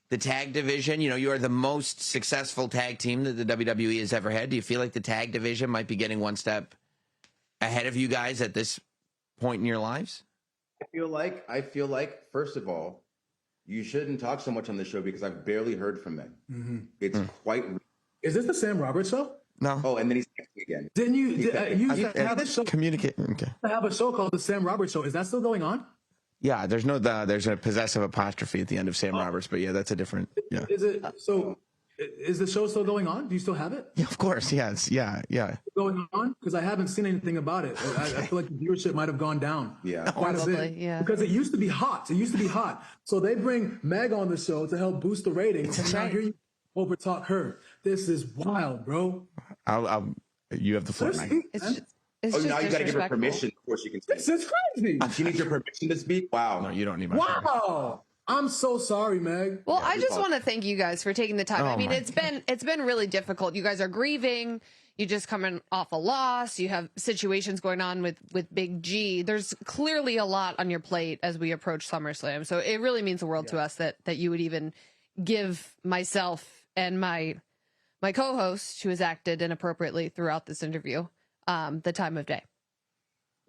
the tag division, you are the most successful tag team that the WWE has ever had. Do you feel like the tag division might be getting one step ahead of you guys at this point in your lives? I feel like, first of all, you shouldn't talk so much on this show because I've barely heard from them. Mm-hmm. It's quite. Is this the Sam Roberts show? No. Oh, and then he's texting again. Didn't you have a show? Communicate. Okay. I have a show called the Sam Roberts Show. Is that still going on? Yeah, there's a possessive apostrophe at the end of Sam Roberts, but yeah, that's a different. Yeah. Is it so? Is the show still going on? Do you still have it? Yeah, of course. Yes. Yeah. Going on? Because I haven't seen anything about it. I feel like the viewership might have gone down. Yeah. Quite a bit. Yeah. Because it used to be hot. So they bring Meg on the show to help boost the ratings. And now here you over talk her. This is wild, bro. You have the floor, Meg. It's Oh, just now you got to give her disrespectful. permission before she can speak. This is crazy. She needs your permission to speak? Wow. No, you don't need my permission. Wow. I'm so sorry, Meg. Well, I just want to thank you guys for taking the time. Oh I mean, my it's been really difficult. You guys are grieving. You just coming off a loss. You have situations going on with Big G. There's clearly a lot on your plate as we approach SummerSlam. So it really means the world to us that you would even give myself and my co-host, who has acted inappropriately throughout this interview, the time of day.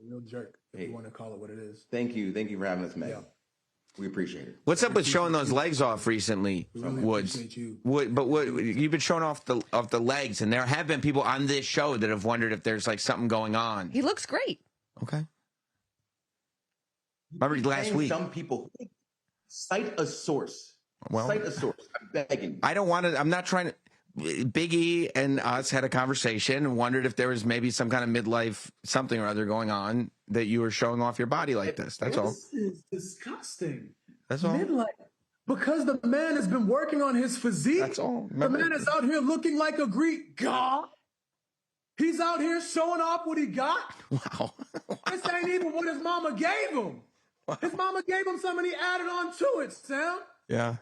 A real jerk, if you want to call it what it is. Thank you for having us, Meg. Yeah. We appreciate it. What's up with showing those legs off recently, Really Woods? appreciate you. What you've been showing off the legs, and there have been people on this show that have wondered if there's like something going on. He looks great. Okay. Remember last week? Some people cite a source. Well, Cite a source. I'm begging you. I don't want to. I'm not trying to. Big E and us had a conversation and wondered if there was maybe some kind of midlife something or other going on that you were showing off your body like this. That's all. This is disgusting. That's all. Midlife. Because the man has been working on his physique. That's all. The Remember- man is out here looking like a Greek god. He's out here showing off what he got. Wow. This ain't even what his mama gave him. His mama gave him something, he added on to it, Sam. Yeah.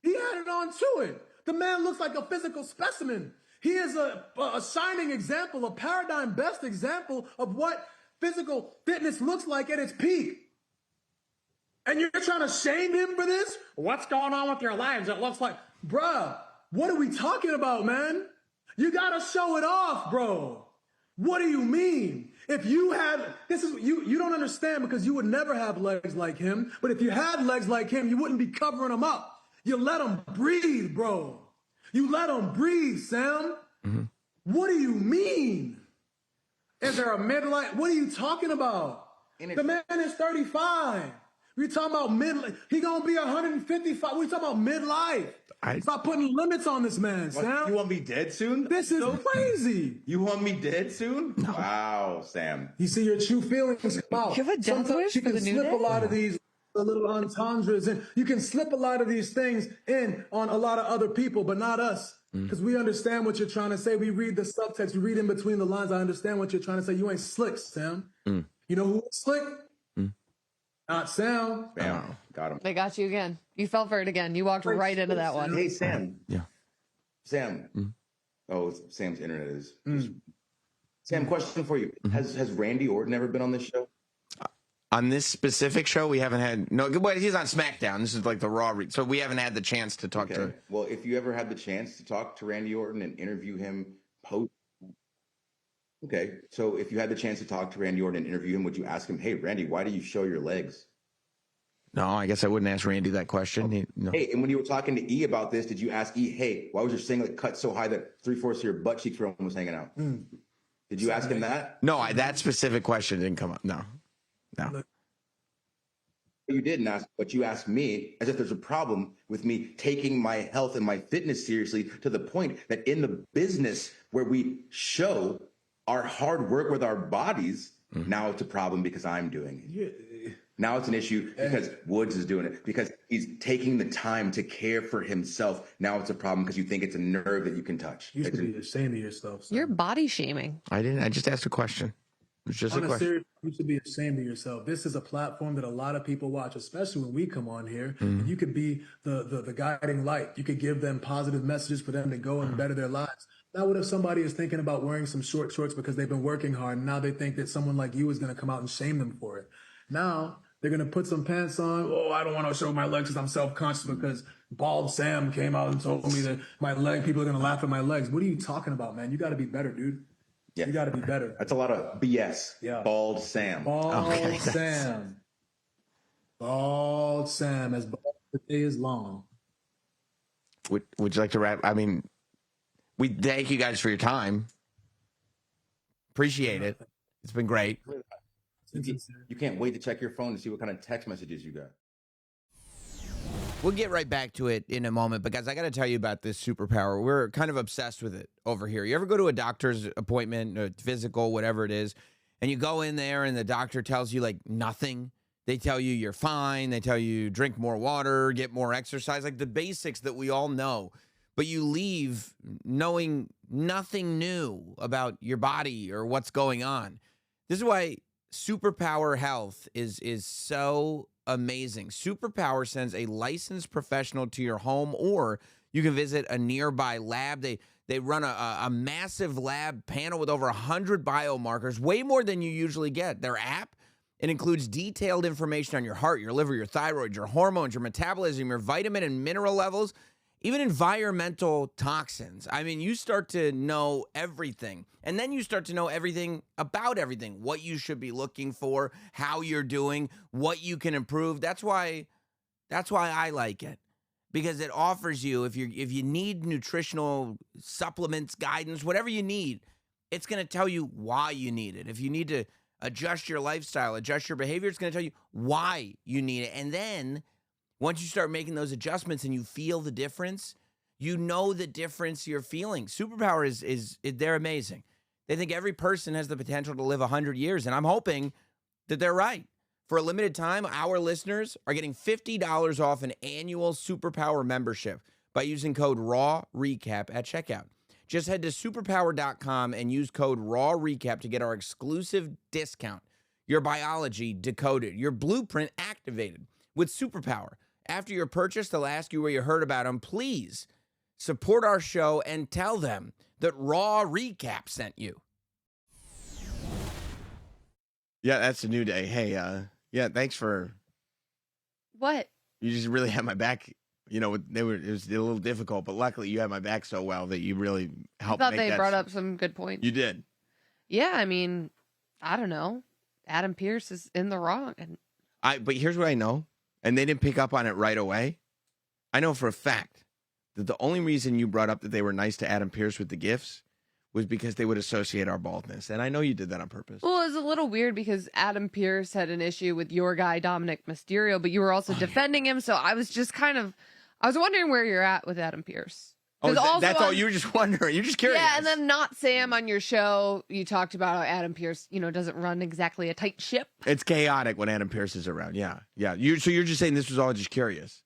He added on to it. The man looks like a physical specimen. He is a shining example, a paradigm best example of what physical fitness looks like at its peak. And you're trying to shame him for this? What's going on with your legs? It looks like. Bruh, what are we talking about, man? You gotta show it off, bro. What do you mean? If you had, you don't understand because you would never have legs like him. But if you had legs like him, you wouldn't be covering them up. You let him breathe, bro. You let him breathe, Sam. Mm-hmm. What do you mean? Is there a midlife? What are you talking about? The man is 35. We talking about midlife. He gonna be 155. We talking about midlife. Stop putting limits on this man, Sam. You want me dead soon? This is crazy. You want me dead soon? No. Wow, Sam. You see your true feelings come out. You have a death Sometimes wish you for can the New slip Day? a lot of these little entendres, and you can slip a lot of these things in on a lot of other people, but not us. Because we understand what you're trying to say. We read the subtext. We read in between the lines. I understand what you're trying to say. You ain't slick, Sam. You know who's slick? Not Sam. Bam. Got him. They got you again. You fell for it again. You walked right into that one. Hey, Sam. Yeah. Sam. Oh, Sam's internet is. Sam, question for you. Has Randy Orton ever been on this show? On this specific show, we haven't had well, he's on SmackDown. This is like the Raw, so we haven't had the chance to talk to. Well, if you ever had the chance to talk to Randy Orton and interview him post. Okay, so if you had the chance to talk to Randy Orton and interview him, would you ask him, "Hey, Randy, why do you show your legs?" No, I guess I wouldn't ask Randy that question. No. Hey, and when you were talking to E about this, did you ask E, "Hey, why was your singlet cut so high that 3/4 of your butt cheeks were almost hanging out?" Did you ask him that? No, that specific question didn't come up. No. You didn't ask, but you asked me as if there's a problem with me taking my health and my fitness seriously to the point that in the business where we show our hard work with our bodies, now it's a problem because I'm doing it. Now it's an issue because Woods is doing it, because he's taking the time to care for himself. Now it's a problem because you think it's a nerve that you can touch. You should be ashamed of yourself. Son. You're body shaming. I didn't. I just asked a question. It was just On a a question. serious, you should be ashamed of yourself. This is a platform that a lot of people watch, especially when we come on here. And you could be the guiding light. You could give them positive messages for them to go and better their lives. Now, what if somebody is thinking about wearing some short shorts because they've been working hard, and now they think that someone like you is going to come out and shame them for it? Now they're going to put some pants on. Oh, I don't want to show my legs because I'm self-conscious because Bald Sam came out and told me that people are going to laugh at my legs. What are you talking about, man? You got to be better, dude. Yeah. You got to be better. That's a lot of BS. Yeah. Bald Sam. Bald Sam. Bald Sam, as bald as the day is long. Would you like to wrap? I mean, we thank you guys for your time. Appreciate it. It's been great. You can't wait to check your phone to see what kind of text messages you got. We'll get right back to it in a moment because I got to tell you about this superpower. We're kind of obsessed with it over here. You ever go to a doctor's appointment, a physical, whatever it is, and you go in there and the doctor tells you like nothing? They tell you you're fine. They tell you drink more water, get more exercise, like the basics that we all know. But you leave knowing nothing new about your body or what's going on. This is why Superpower Health is so amazing. Superpower sends a licensed professional to your home, or you can visit a nearby lab. They run a massive lab panel with over 100 biomarkers, way more than you usually get. Their app, it includes detailed information on your heart, your liver, your thyroid, your hormones, your metabolism, your vitamin and mineral levels, even environmental toxins. I mean, you start to know everything. And then you start to know everything about everything, what you should be looking for, how you're doing, what you can improve. That's why I like it, because it offers you, if you need nutritional supplements, guidance, whatever you need, it's going to tell you why you need it. If you need to adjust your lifestyle, adjust your behavior, it's going to tell you why you need it. And then once you start making those adjustments and you feel the difference, you know the difference you're feeling. Superpower is they're amazing. They think every person has the potential to live 100 years, and I'm hoping that they're right. For a limited time, our listeners are getting $50 off an annual Superpower membership by using code RAWRECAP at checkout. Just head to superpower.com and use code RAWRECAP to get our exclusive discount. Your biology decoded, your blueprint activated with Superpower. After your purchase, they'll ask you where you heard about them. Please support our show and tell them that Raw Recap sent you. Yeah, that's a new day. Hey, yeah, thanks for... What? You just really had my back. You know, it was a little difficult, but luckily you had my back so well that you really helped. I thought they brought up some good points. You did. Yeah, I mean, I don't know. Adam Pearce is in the wrong. But here's what I know, and they didn't pick up on it right away. I know for a fact that the only reason you brought up that they were nice to Adam Pearce with the gifts was because they would associate our baldness. And I know you did that on purpose. Well, it was a little weird because Adam Pearce had an issue with your guy, Dominic Mysterio, but you were also defending him. So I was just I was wondering where you're at with Adam Pearce. Oh, that's all you were just wondering. You're just curious. Yeah, and then Not Sam on your show, you talked about how Adam Pearce, doesn't run exactly a tight ship. It's chaotic when Adam Pearce is around. Yeah. So you're just saying this was all just curious.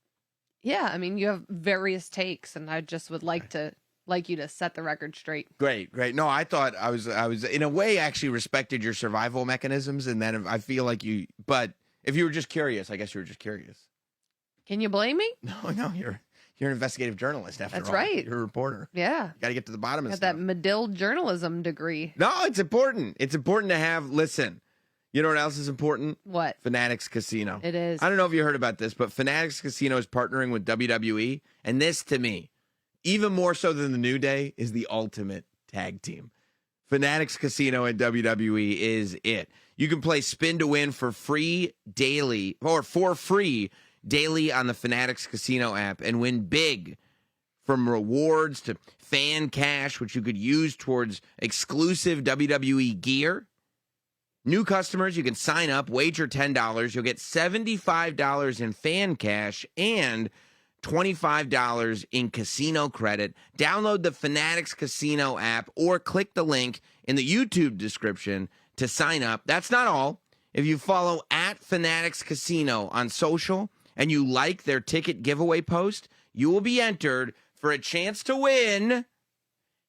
Yeah, I mean, you have various takes, and I just would like you to set the record straight. Great. No, I thought I was in a way actually respected your survival mechanisms, and then I feel like but if you were just curious, I guess you were just curious. Can you blame me? No, you're an investigative journalist after all. That's right. You're a reporter. Yeah. Got to get to the bottom of Got stuff. that Medill journalism degree. No, it's important. It's important to have, listen, you know what else is important? What? Fanatics Casino. It is. I don't know if you heard about this, but Fanatics Casino is partnering with WWE, and this, to me, even more so than the New Day, is the ultimate tag team. Fanatics Casino and WWE is it. You can play Spin to Win for free daily on the Fanatics Casino app and win big, from rewards to fan cash, which you could use towards exclusive WWE gear. New customers, you can sign up, wager $10. You'll get $75 in fan cash and $25 in casino credit. Download the Fanatics Casino app or click the link in the YouTube description to sign up. That's not all. If you follow at Fanatics Casino on social and you like their ticket giveaway post, you will be entered for a chance to win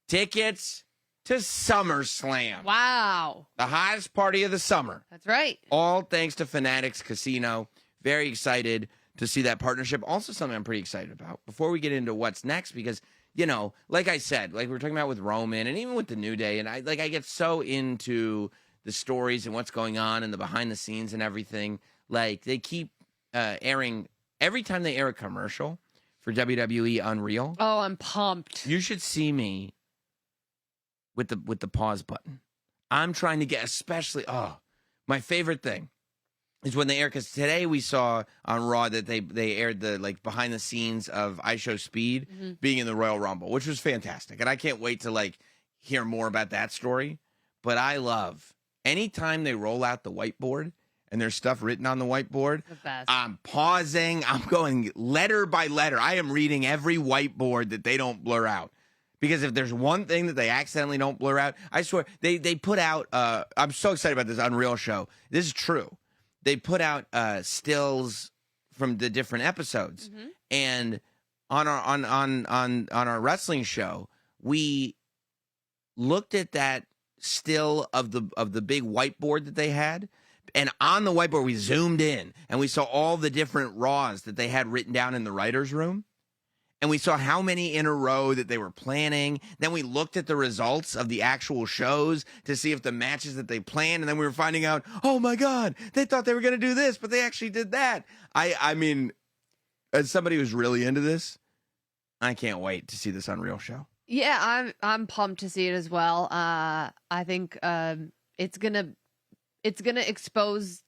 tickets to SummerSlam. Wow. The hottest party of the summer. That's right. All thanks to Fanatics Casino. Very excited to see that partnership. Also something I'm pretty excited about before we get into what's next, because, you know, like I said, like we were talking about with Roman and even with the New Day, and I get so into the stories and what's going on and the behind the scenes and everything. Like they keep airing, every time they air a commercial for WWE Unreal. Oh, I'm pumped. You should see me with the pause button. I'm trying to get, especially, my favorite thing is when they air, because today we saw on Raw that they aired the like behind the scenes of I Show Speed being in the Royal Rumble, which was fantastic. And I can't wait to like hear more about that story. But I love anytime they roll out the whiteboard and there's stuff written on the whiteboard, The best. I'm pausing. I'm going letter by letter. I am reading every whiteboard that they don't blur out. Because if there's one thing that they accidentally don't blur out, I swear, they put out, I'm so excited about this Unreal show. This is true. They put out stills from the different episodes. And on our wrestling show, we looked at that still of the big whiteboard that they had. And on the whiteboard, we zoomed in and we saw all the different Raws that they had written down in the writer's room. And we saw how many in a row that they were planning. Then we looked at the results of the actual shows to see if the matches that they planned. And then we were finding out, oh my God, they thought they were going to do this, but they actually did that. I mean, as somebody who's really into this, I can't wait to see this Unreal show. Yeah, I'm pumped to see it as well. I think it's gonna expose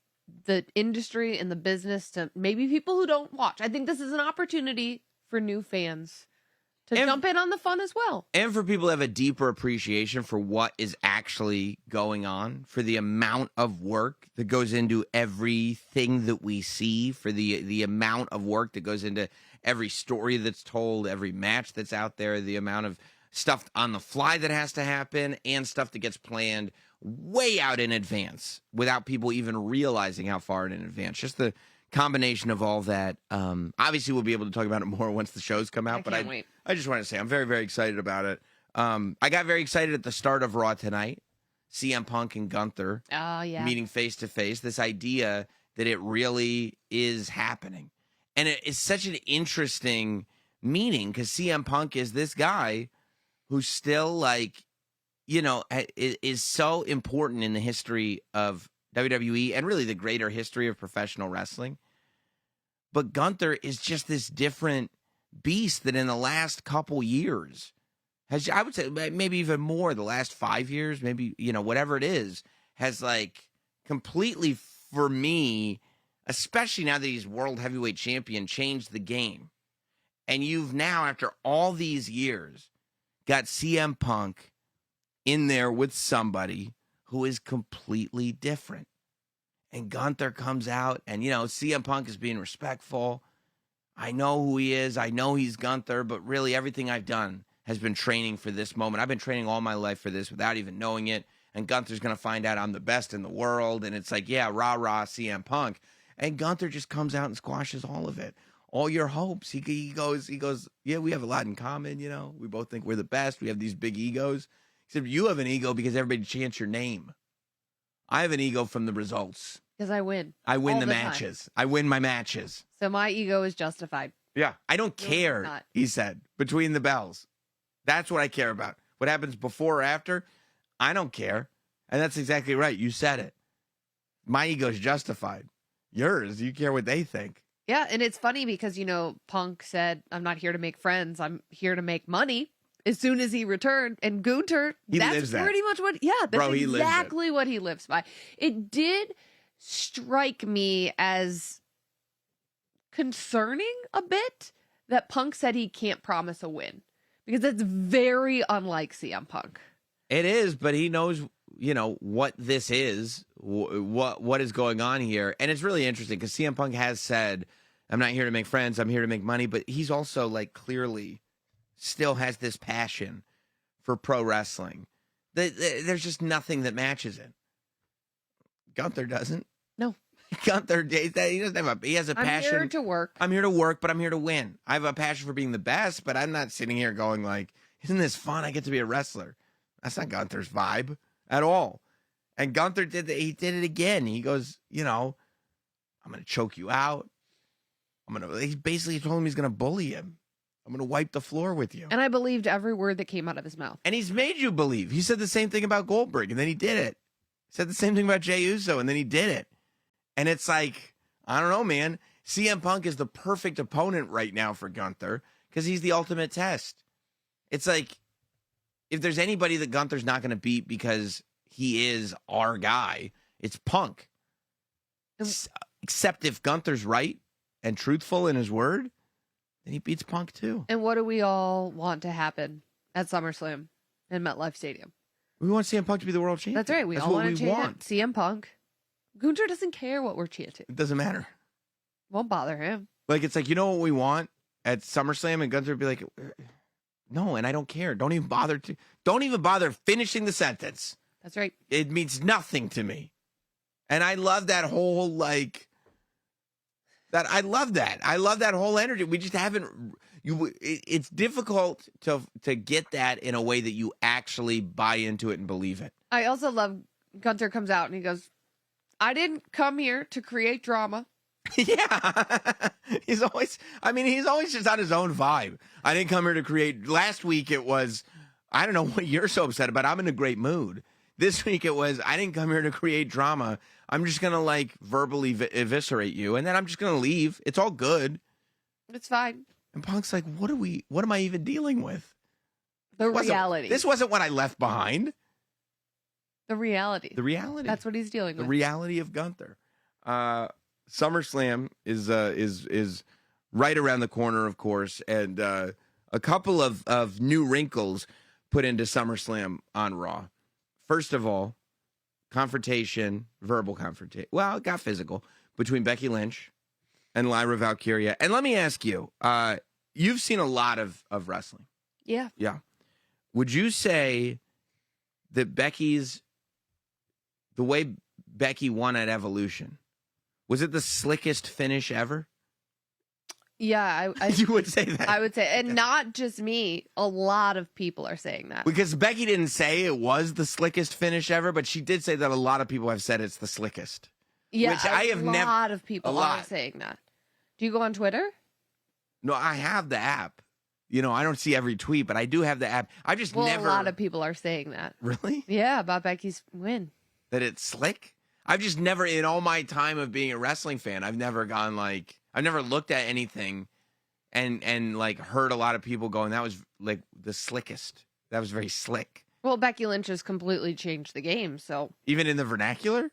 the industry and the business to maybe people who don't watch. I think this is an opportunity for new fans to jump in on the fun as well. And for people to have a deeper appreciation for what is actually going on, for the amount of work that goes into everything that we see, for the amount of work that goes into every story that's told, every match that's out there, the amount of stuff on the fly that has to happen, and stuff that gets planned way out in advance without people even realizing how far in advance. Just the combination of all that. Obviously, we'll be able to talk about it more once the shows come out. I just want to say I'm very, very excited about it. I got very excited at the start of Raw tonight. CM Punk and Gunther meeting face to face. This idea that it really is happening. And it is such an interesting meeting because CM Punk is this guy who's still like, you know, is so important in the history of WWE and really the greater history of professional wrestling. But Gunther is just this different beast that in the last couple years has, I would say maybe even more, the last 5 years, maybe, you know, whatever it is, has like completely, for me, especially now that he's world heavyweight champion, changed the game. And you've now, after all these years, got CM Punk in there with somebody who is completely different. And Gunther comes out and, you know, CM Punk is being respectful. I know who he is. I know he's Gunther, but really everything I've done has been training for this moment. I've been training all my life for this without even knowing it. And Gunther's going to find out I'm the best in the world. And it's like, yeah, rah, rah, CM Punk. And Gunther just comes out and squashes all of it. All your hopes. He goes, yeah, we have a lot in common, you know. We both think we're the best. We have these big egos. Except you have an ego because everybody chants your name. I have an ego from the results. Because I win. I win all the time. matches. I win my matches. So my ego is justified. Yeah. I don't No, care, it's not. he said, between the bells. That's what I care about. What happens before or after, I don't care. And that's exactly right. You said it. My ego is justified. Yours, you care what they think. Yeah, and it's funny because, you know, Punk said, I'm not here to make friends. I'm here to make money. As soon as he returned, and Gunther, He that's lives that. pretty much what, that's Bro, he lives it. exactly what he lives by. It did strike me as concerning a bit that Punk said he can't promise a win, because that's very unlike CM Punk. It is, but he knows, you know, what this is, what is going on here. And it's really interesting because CM Punk has said, I'm not here to make friends, I'm here to make money. But he's also, like, clearly still has this passion for pro wrestling. There's just nothing that matches it. Gunther doesn't. No. Gunther, he doesn't have he has a I'm passion. here to work. I'm here to work, but I'm here to win. I have a passion for being the best, but I'm not sitting here going like, isn't this fun? I get to be a wrestler. That's not Gunther's vibe at all. And Gunther he did it again. He goes, I'm going to choke you out. He basically told him he's going to bully him. I'm going to wipe the floor with you. And I believed every word that came out of his mouth. And he's made you believe. He said the same thing about Goldberg, and then he did it. He said the same thing about Jey Uso, and then he did it. And it's like, I don't know, man. CM Punk is the perfect opponent right now for Gunther because he's the ultimate test. It's like, if there's anybody that Gunther's not going to beat because he is our guy, it's Punk. Except if Gunther's right and truthful in his word, then he beats Punk too. And what do we all want to happen at SummerSlam in MetLife Stadium? We want CM Punk to be the world champion. That's right. We That's all what want to we chant want. CM Punk. Gunther doesn't care what we're chanting. It doesn't matter. Won't bother him. Like, it's like, you know what we want at SummerSlam? And Gunther would be like, no, and I don't care. Don't even bother finishing the sentence. That's right. It means nothing to me. And I love that whole, like, I love that. I love that whole energy. We just haven't, it's difficult to get that in a way that you actually buy into it and believe it. I also love Gunther comes out and he goes, I didn't come here to create drama. Yeah. he's always just on his own vibe. I didn't come here to create. Last week it was, I don't know what you're so upset about. I'm in a great mood. This week it was, I didn't come here to create drama. I'm just going to like verbally eviscerate you. And then I'm just going to leave. It's all good. It's fine. And Punk's like, what am I even dealing with? The reality. This wasn't what I left behind. The reality. The reality. That's what he's dealing with. The reality of Gunther. SummerSlam is right around the corner, of course, and a couple of new wrinkles put into SummerSlam on Raw. First of all, verbal confrontation. Well, it got physical between Becky Lynch and Lyra Valkyria. And let me ask you, you've seen a lot of wrestling. Yeah. Yeah. Would you say that the way Becky won at Evolution, was it the slickest finish ever? Yeah, You would say that. I would say, and not just me. A lot of people are saying that. Because Becky didn't say it was the slickest finish ever, but she did say that a lot of people have said it's the slickest. Yeah, which I have a never. lot of people are saying that. Do you go on Twitter? No, I have the app. I don't see every tweet, but I do have the app. I just never. A lot of people are saying that. Really? Yeah, about Becky's win. That it's slick? I've just never, in all my time of being a wrestling fan, I've never gone like, I've never looked at anything and like heard a lot of people going, that was like the slickest. That was very slick. Well, Becky Lynch has completely changed the game, so. Even in the vernacular?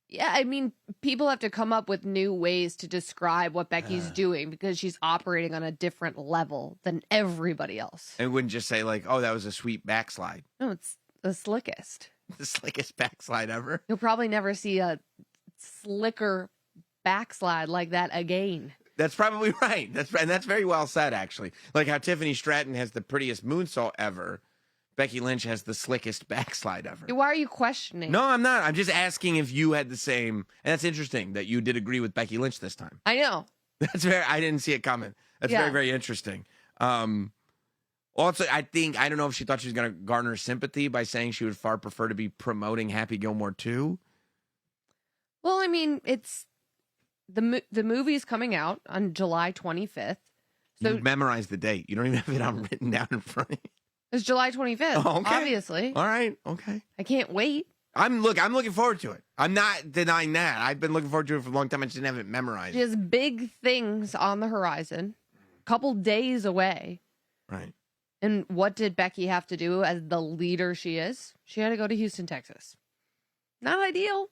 Yeah, I mean, people have to come up with new ways to describe what Becky's doing because she's operating on a different level than everybody else. And wouldn't just say like, oh, that was a sweet backslide. No, it's the slickest. The slickest backslide ever. You'll probably never see a slicker backslide like that again. That's probably right. And that's very well said, actually. Like how Tiffany Stratton has the prettiest moonsault ever. Becky Lynch has the slickest backslide ever. Why are you questioning? No, I'm not. I'm just asking if you had the same. And that's interesting that you did agree with Becky Lynch this time. I know. That's I didn't see it coming. That's very, very interesting. Also, I don't know if she thought she was going to garner sympathy by saying she would far prefer to be promoting Happy Gilmore 2. Well, I mean, it's the movie's coming out on July 25th. So You memorized the date. You don't even have it written down in front of you. it's July 25th, Oh, okay. obviously. All right. Okay. I can't wait. I'm looking forward to it. I'm not denying that. I've been looking forward to it for a long time. I just didn't have it memorized. She has big things on the horizon, couple days away. Right. And what did Becky have to do as the leader she is? She had to go to Houston, Texas. Not ideal.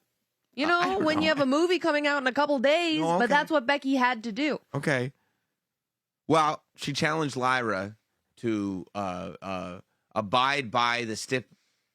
I don't when know. you have a movie coming out in a couple days, Oh, okay. but that's what Becky had to do. Okay. Well, she challenged Lyra to abide by the stip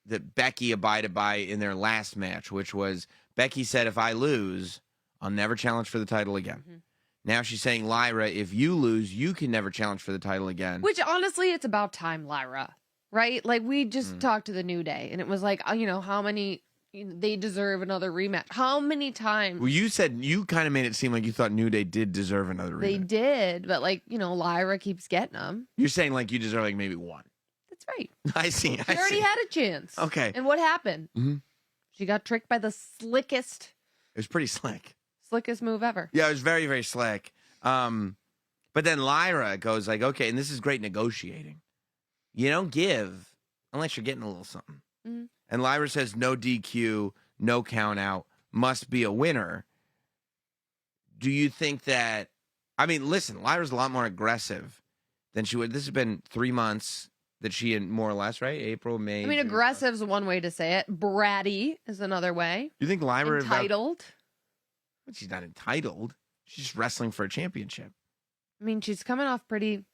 that Becky abided by in their last match, which was Becky said, if I lose, I'll never challenge for the title again. Mm-hmm. Now she's saying, Lyra, if you lose, you can never challenge for the title again. Which, honestly, it's about time, Lyra. Right? Like, we just talked to the New Day, and it was like, how many they deserve another rematch. How many times? Well, you said you kind of made it seem like you thought New Day did deserve another They rematch. did, but Lyra keeps getting them. You're saying like you deserve like maybe one. That's right. I see. She I already see. had a chance. Okay. And what happened? Mhm. She got tricked by the slickest It was pretty slick. move ever. Yeah, it was very, very slick. But then Lyra goes like, okay, and this is great negotiating. You don't give unless you're getting a little something. Mhm. And Lyra says no DQ, no count out, must be a winner. Do you think that, I mean, listen, Lyra's a lot more aggressive than she would. This has been 3 months that she in more or less, right? April, May. I mean, June. aggressive is one way to say it. Bratty is another way. You think Lyra Entitled. But she's not entitled. She's just wrestling for a championship. I mean, she's coming off pretty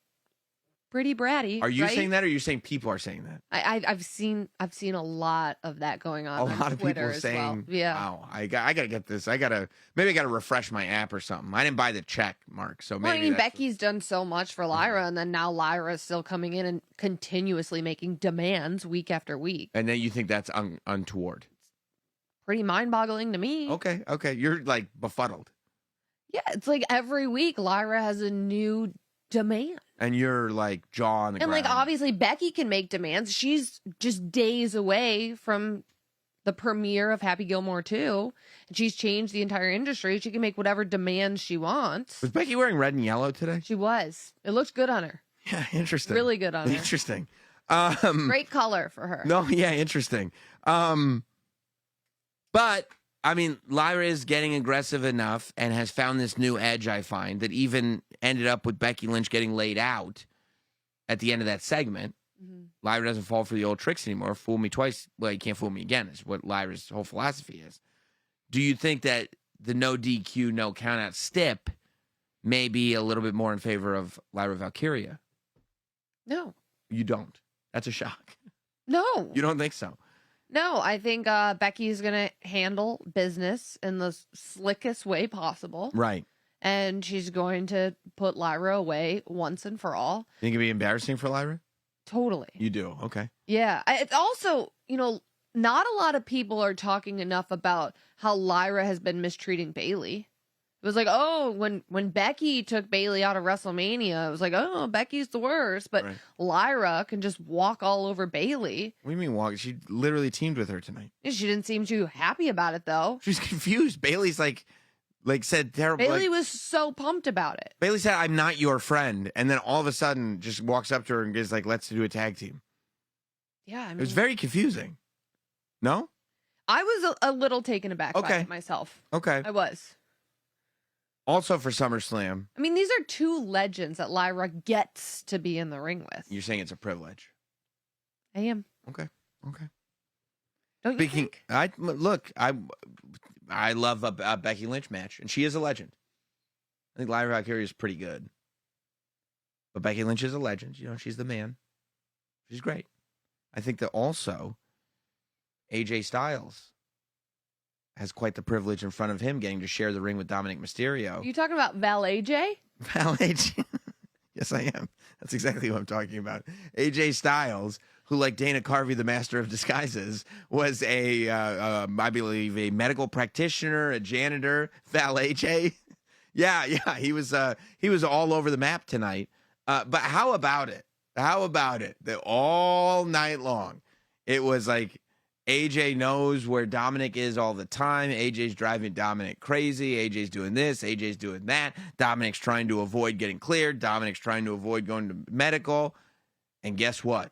bratty. Are you right? saying that, or are you saying people are saying that? I've seen a lot of that going on. A on lot of Twitter people are as saying, well. Yeah. "Wow, I gotta get this. Maybe I gotta refresh my app or something." I didn't buy the check, Mark, so maybe. Well, I mean, that's- Becky's done so much for Lyra, and then now Lyra's still coming in and continuously making demands week after week. And then you think that's untoward? Pretty mind-boggling to me. Okay, you're like befuddled, Yeah, it's like every week Lyra has a new demand. and you're like jaw on the And ground. like obviously Becky can make demands. She's just days away from the premiere of Happy Gilmore 2. And she's changed the entire industry. She can make whatever demands she wants. Was Becky wearing red and yellow today? She was. It looks good on her. Yeah, interesting. Really good on her. Interesting. Great color for her. No, yeah, interesting. But I mean, Lyra is getting aggressive enough and has found this new edge, I find, that even ended up with Becky Lynch getting laid out at the end of that segment. Mhm. Lyra doesn't fall for the old tricks anymore. Fool me twice. Well, you can't fool me again, is what Lyra's whole philosophy is. Do you think that the no DQ, no countout stip may be a little bit more in favor of Lyra Valkyria? No. You don't. That's a shock. No. You don't think so? No, I think Becky's going to handle business in the slickest way possible. Right. And she's going to put Lyra away once and for all. Think it'd be embarrassing for Lyra? Totally. You do. Okay. Yeah. It's also, not a lot of people are talking enough about how Lyra has been mistreating Bailey. It was like, oh, when Becky took Bailey out of WrestleMania, it was like, oh, Becky's the worst. But Right. Lyra can just walk all over Bailey. What do you mean walk? She literally teamed with her tonight. She didn't seem too happy about it, though. She's confused. Bailey's like said terrible. Bailey like, was so pumped about it. Bailey said, "I'm not your friend," and then all of a sudden just walks up to her and is like, "Let's do a tag team." Yeah, I mean, It was very confusing. No? I was a little taken aback by Okay. it myself. Okay. I was. Also for SummerSlam, I mean, these are two legends that Lyra gets to be in the ring with. you're saying it's a privilege. I am. Okay. Don't you Speaking, think? I love a Becky Lynch match, and she is a legend. I think Lyra Valkyria is pretty good, but Becky Lynch is a legend. She's the man. She's great. I think that also AJ Styles has quite the privilege in front of him getting to share the ring with Dominic Mysterio. Are you talking about Val AJ? Val AJ. Yes, I am. That's exactly what I'm talking about. AJ Styles, who, like Dana Carvey, the master of disguises, was I believe, a medical practitioner, a janitor. Val AJ. Yeah, he was all over the map tonight. But how about it? That all night long, it was like AJ knows where Dominic is all the time. AJ's driving Dominic crazy. AJ's doing this. AJ's doing that. Dominic's trying to avoid getting cleared. Dominic's trying to avoid going to medical. And guess what?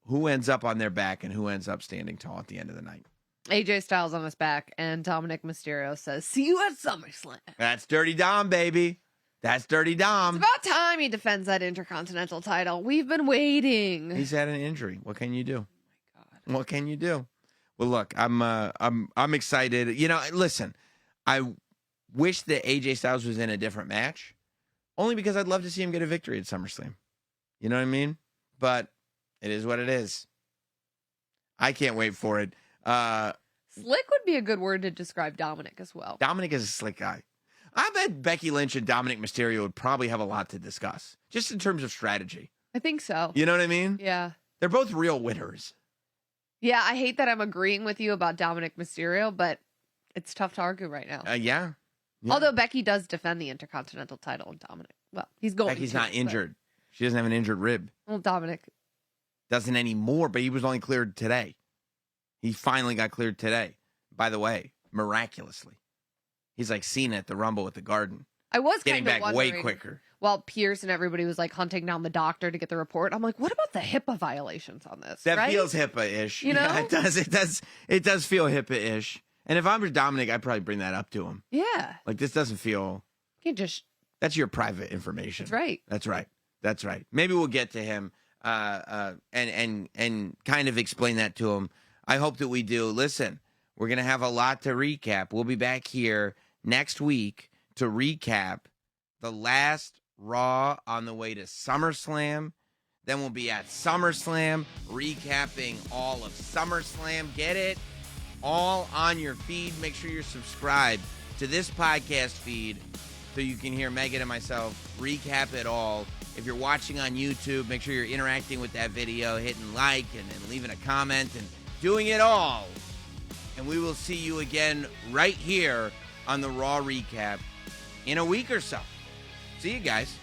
Who ends up on their back and who ends up standing tall at the end of the night? AJ Styles on his back, and Dominic Mysterio says, "See you at SummerSlam." That's Dirty Dom, baby. That's Dirty It's Dom. about time he defends that Intercontinental title. We've been waiting. He's had an injury. What can you do? Oh my God. What can you do? Well, look, I'm excited. Listen, I wish that AJ Styles was in a different match, only because I'd love to see him get a victory at SummerSlam. You know what I mean? But it is what it is. I can't wait for it. Slick would be a good word to describe Dominic as well. Dominic is a slick guy. I bet Becky Lynch and Dominic Mysterio would probably have a lot to discuss, just in terms of strategy. I think so. You know what I mean? Yeah. They're both real winners. Yeah, I hate that I'm agreeing with you about Dominic Mysterio, but it's tough to argue right now. Yeah. Yeah. Although Becky does defend the Intercontinental title, and Dominic, well, he's going. Becky's to, not injured. She doesn't have an injured rib. Well, Dominic doesn't anymore, but he was only cleared today. He finally got cleared today. By the way, miraculously. He's like Cena at the Rumble at the Garden. I was getting kind of back way quicker. While Pierce and everybody was like hunting down the doctor to get the report, I'm like, what about the HIPAA violations on this? That right? feels HIPAA-ish. You know? Yeah, it does. It does feel HIPAA-ish. And if I'm Dominic, I'd probably bring that up to him. Yeah. Like, this doesn't feel... You can't just... That's your private information. That's right. That's right. That's right. Maybe we'll get to him and kind of explain that to him. I hope that we do. Listen, we're going to have a lot to recap. We'll be back here next week to recap the last Raw on the way to SummerSlam. Then we'll be at SummerSlam, recapping all of SummerSlam. Get it? All on your feed. Make sure you're subscribed to this podcast feed so you can hear Megan and myself recap it all. If you're watching on YouTube, make sure you're interacting with that video, hitting like and leaving a comment and doing it all. And we will see you again right here on the Raw Recap in a week or so. See you guys.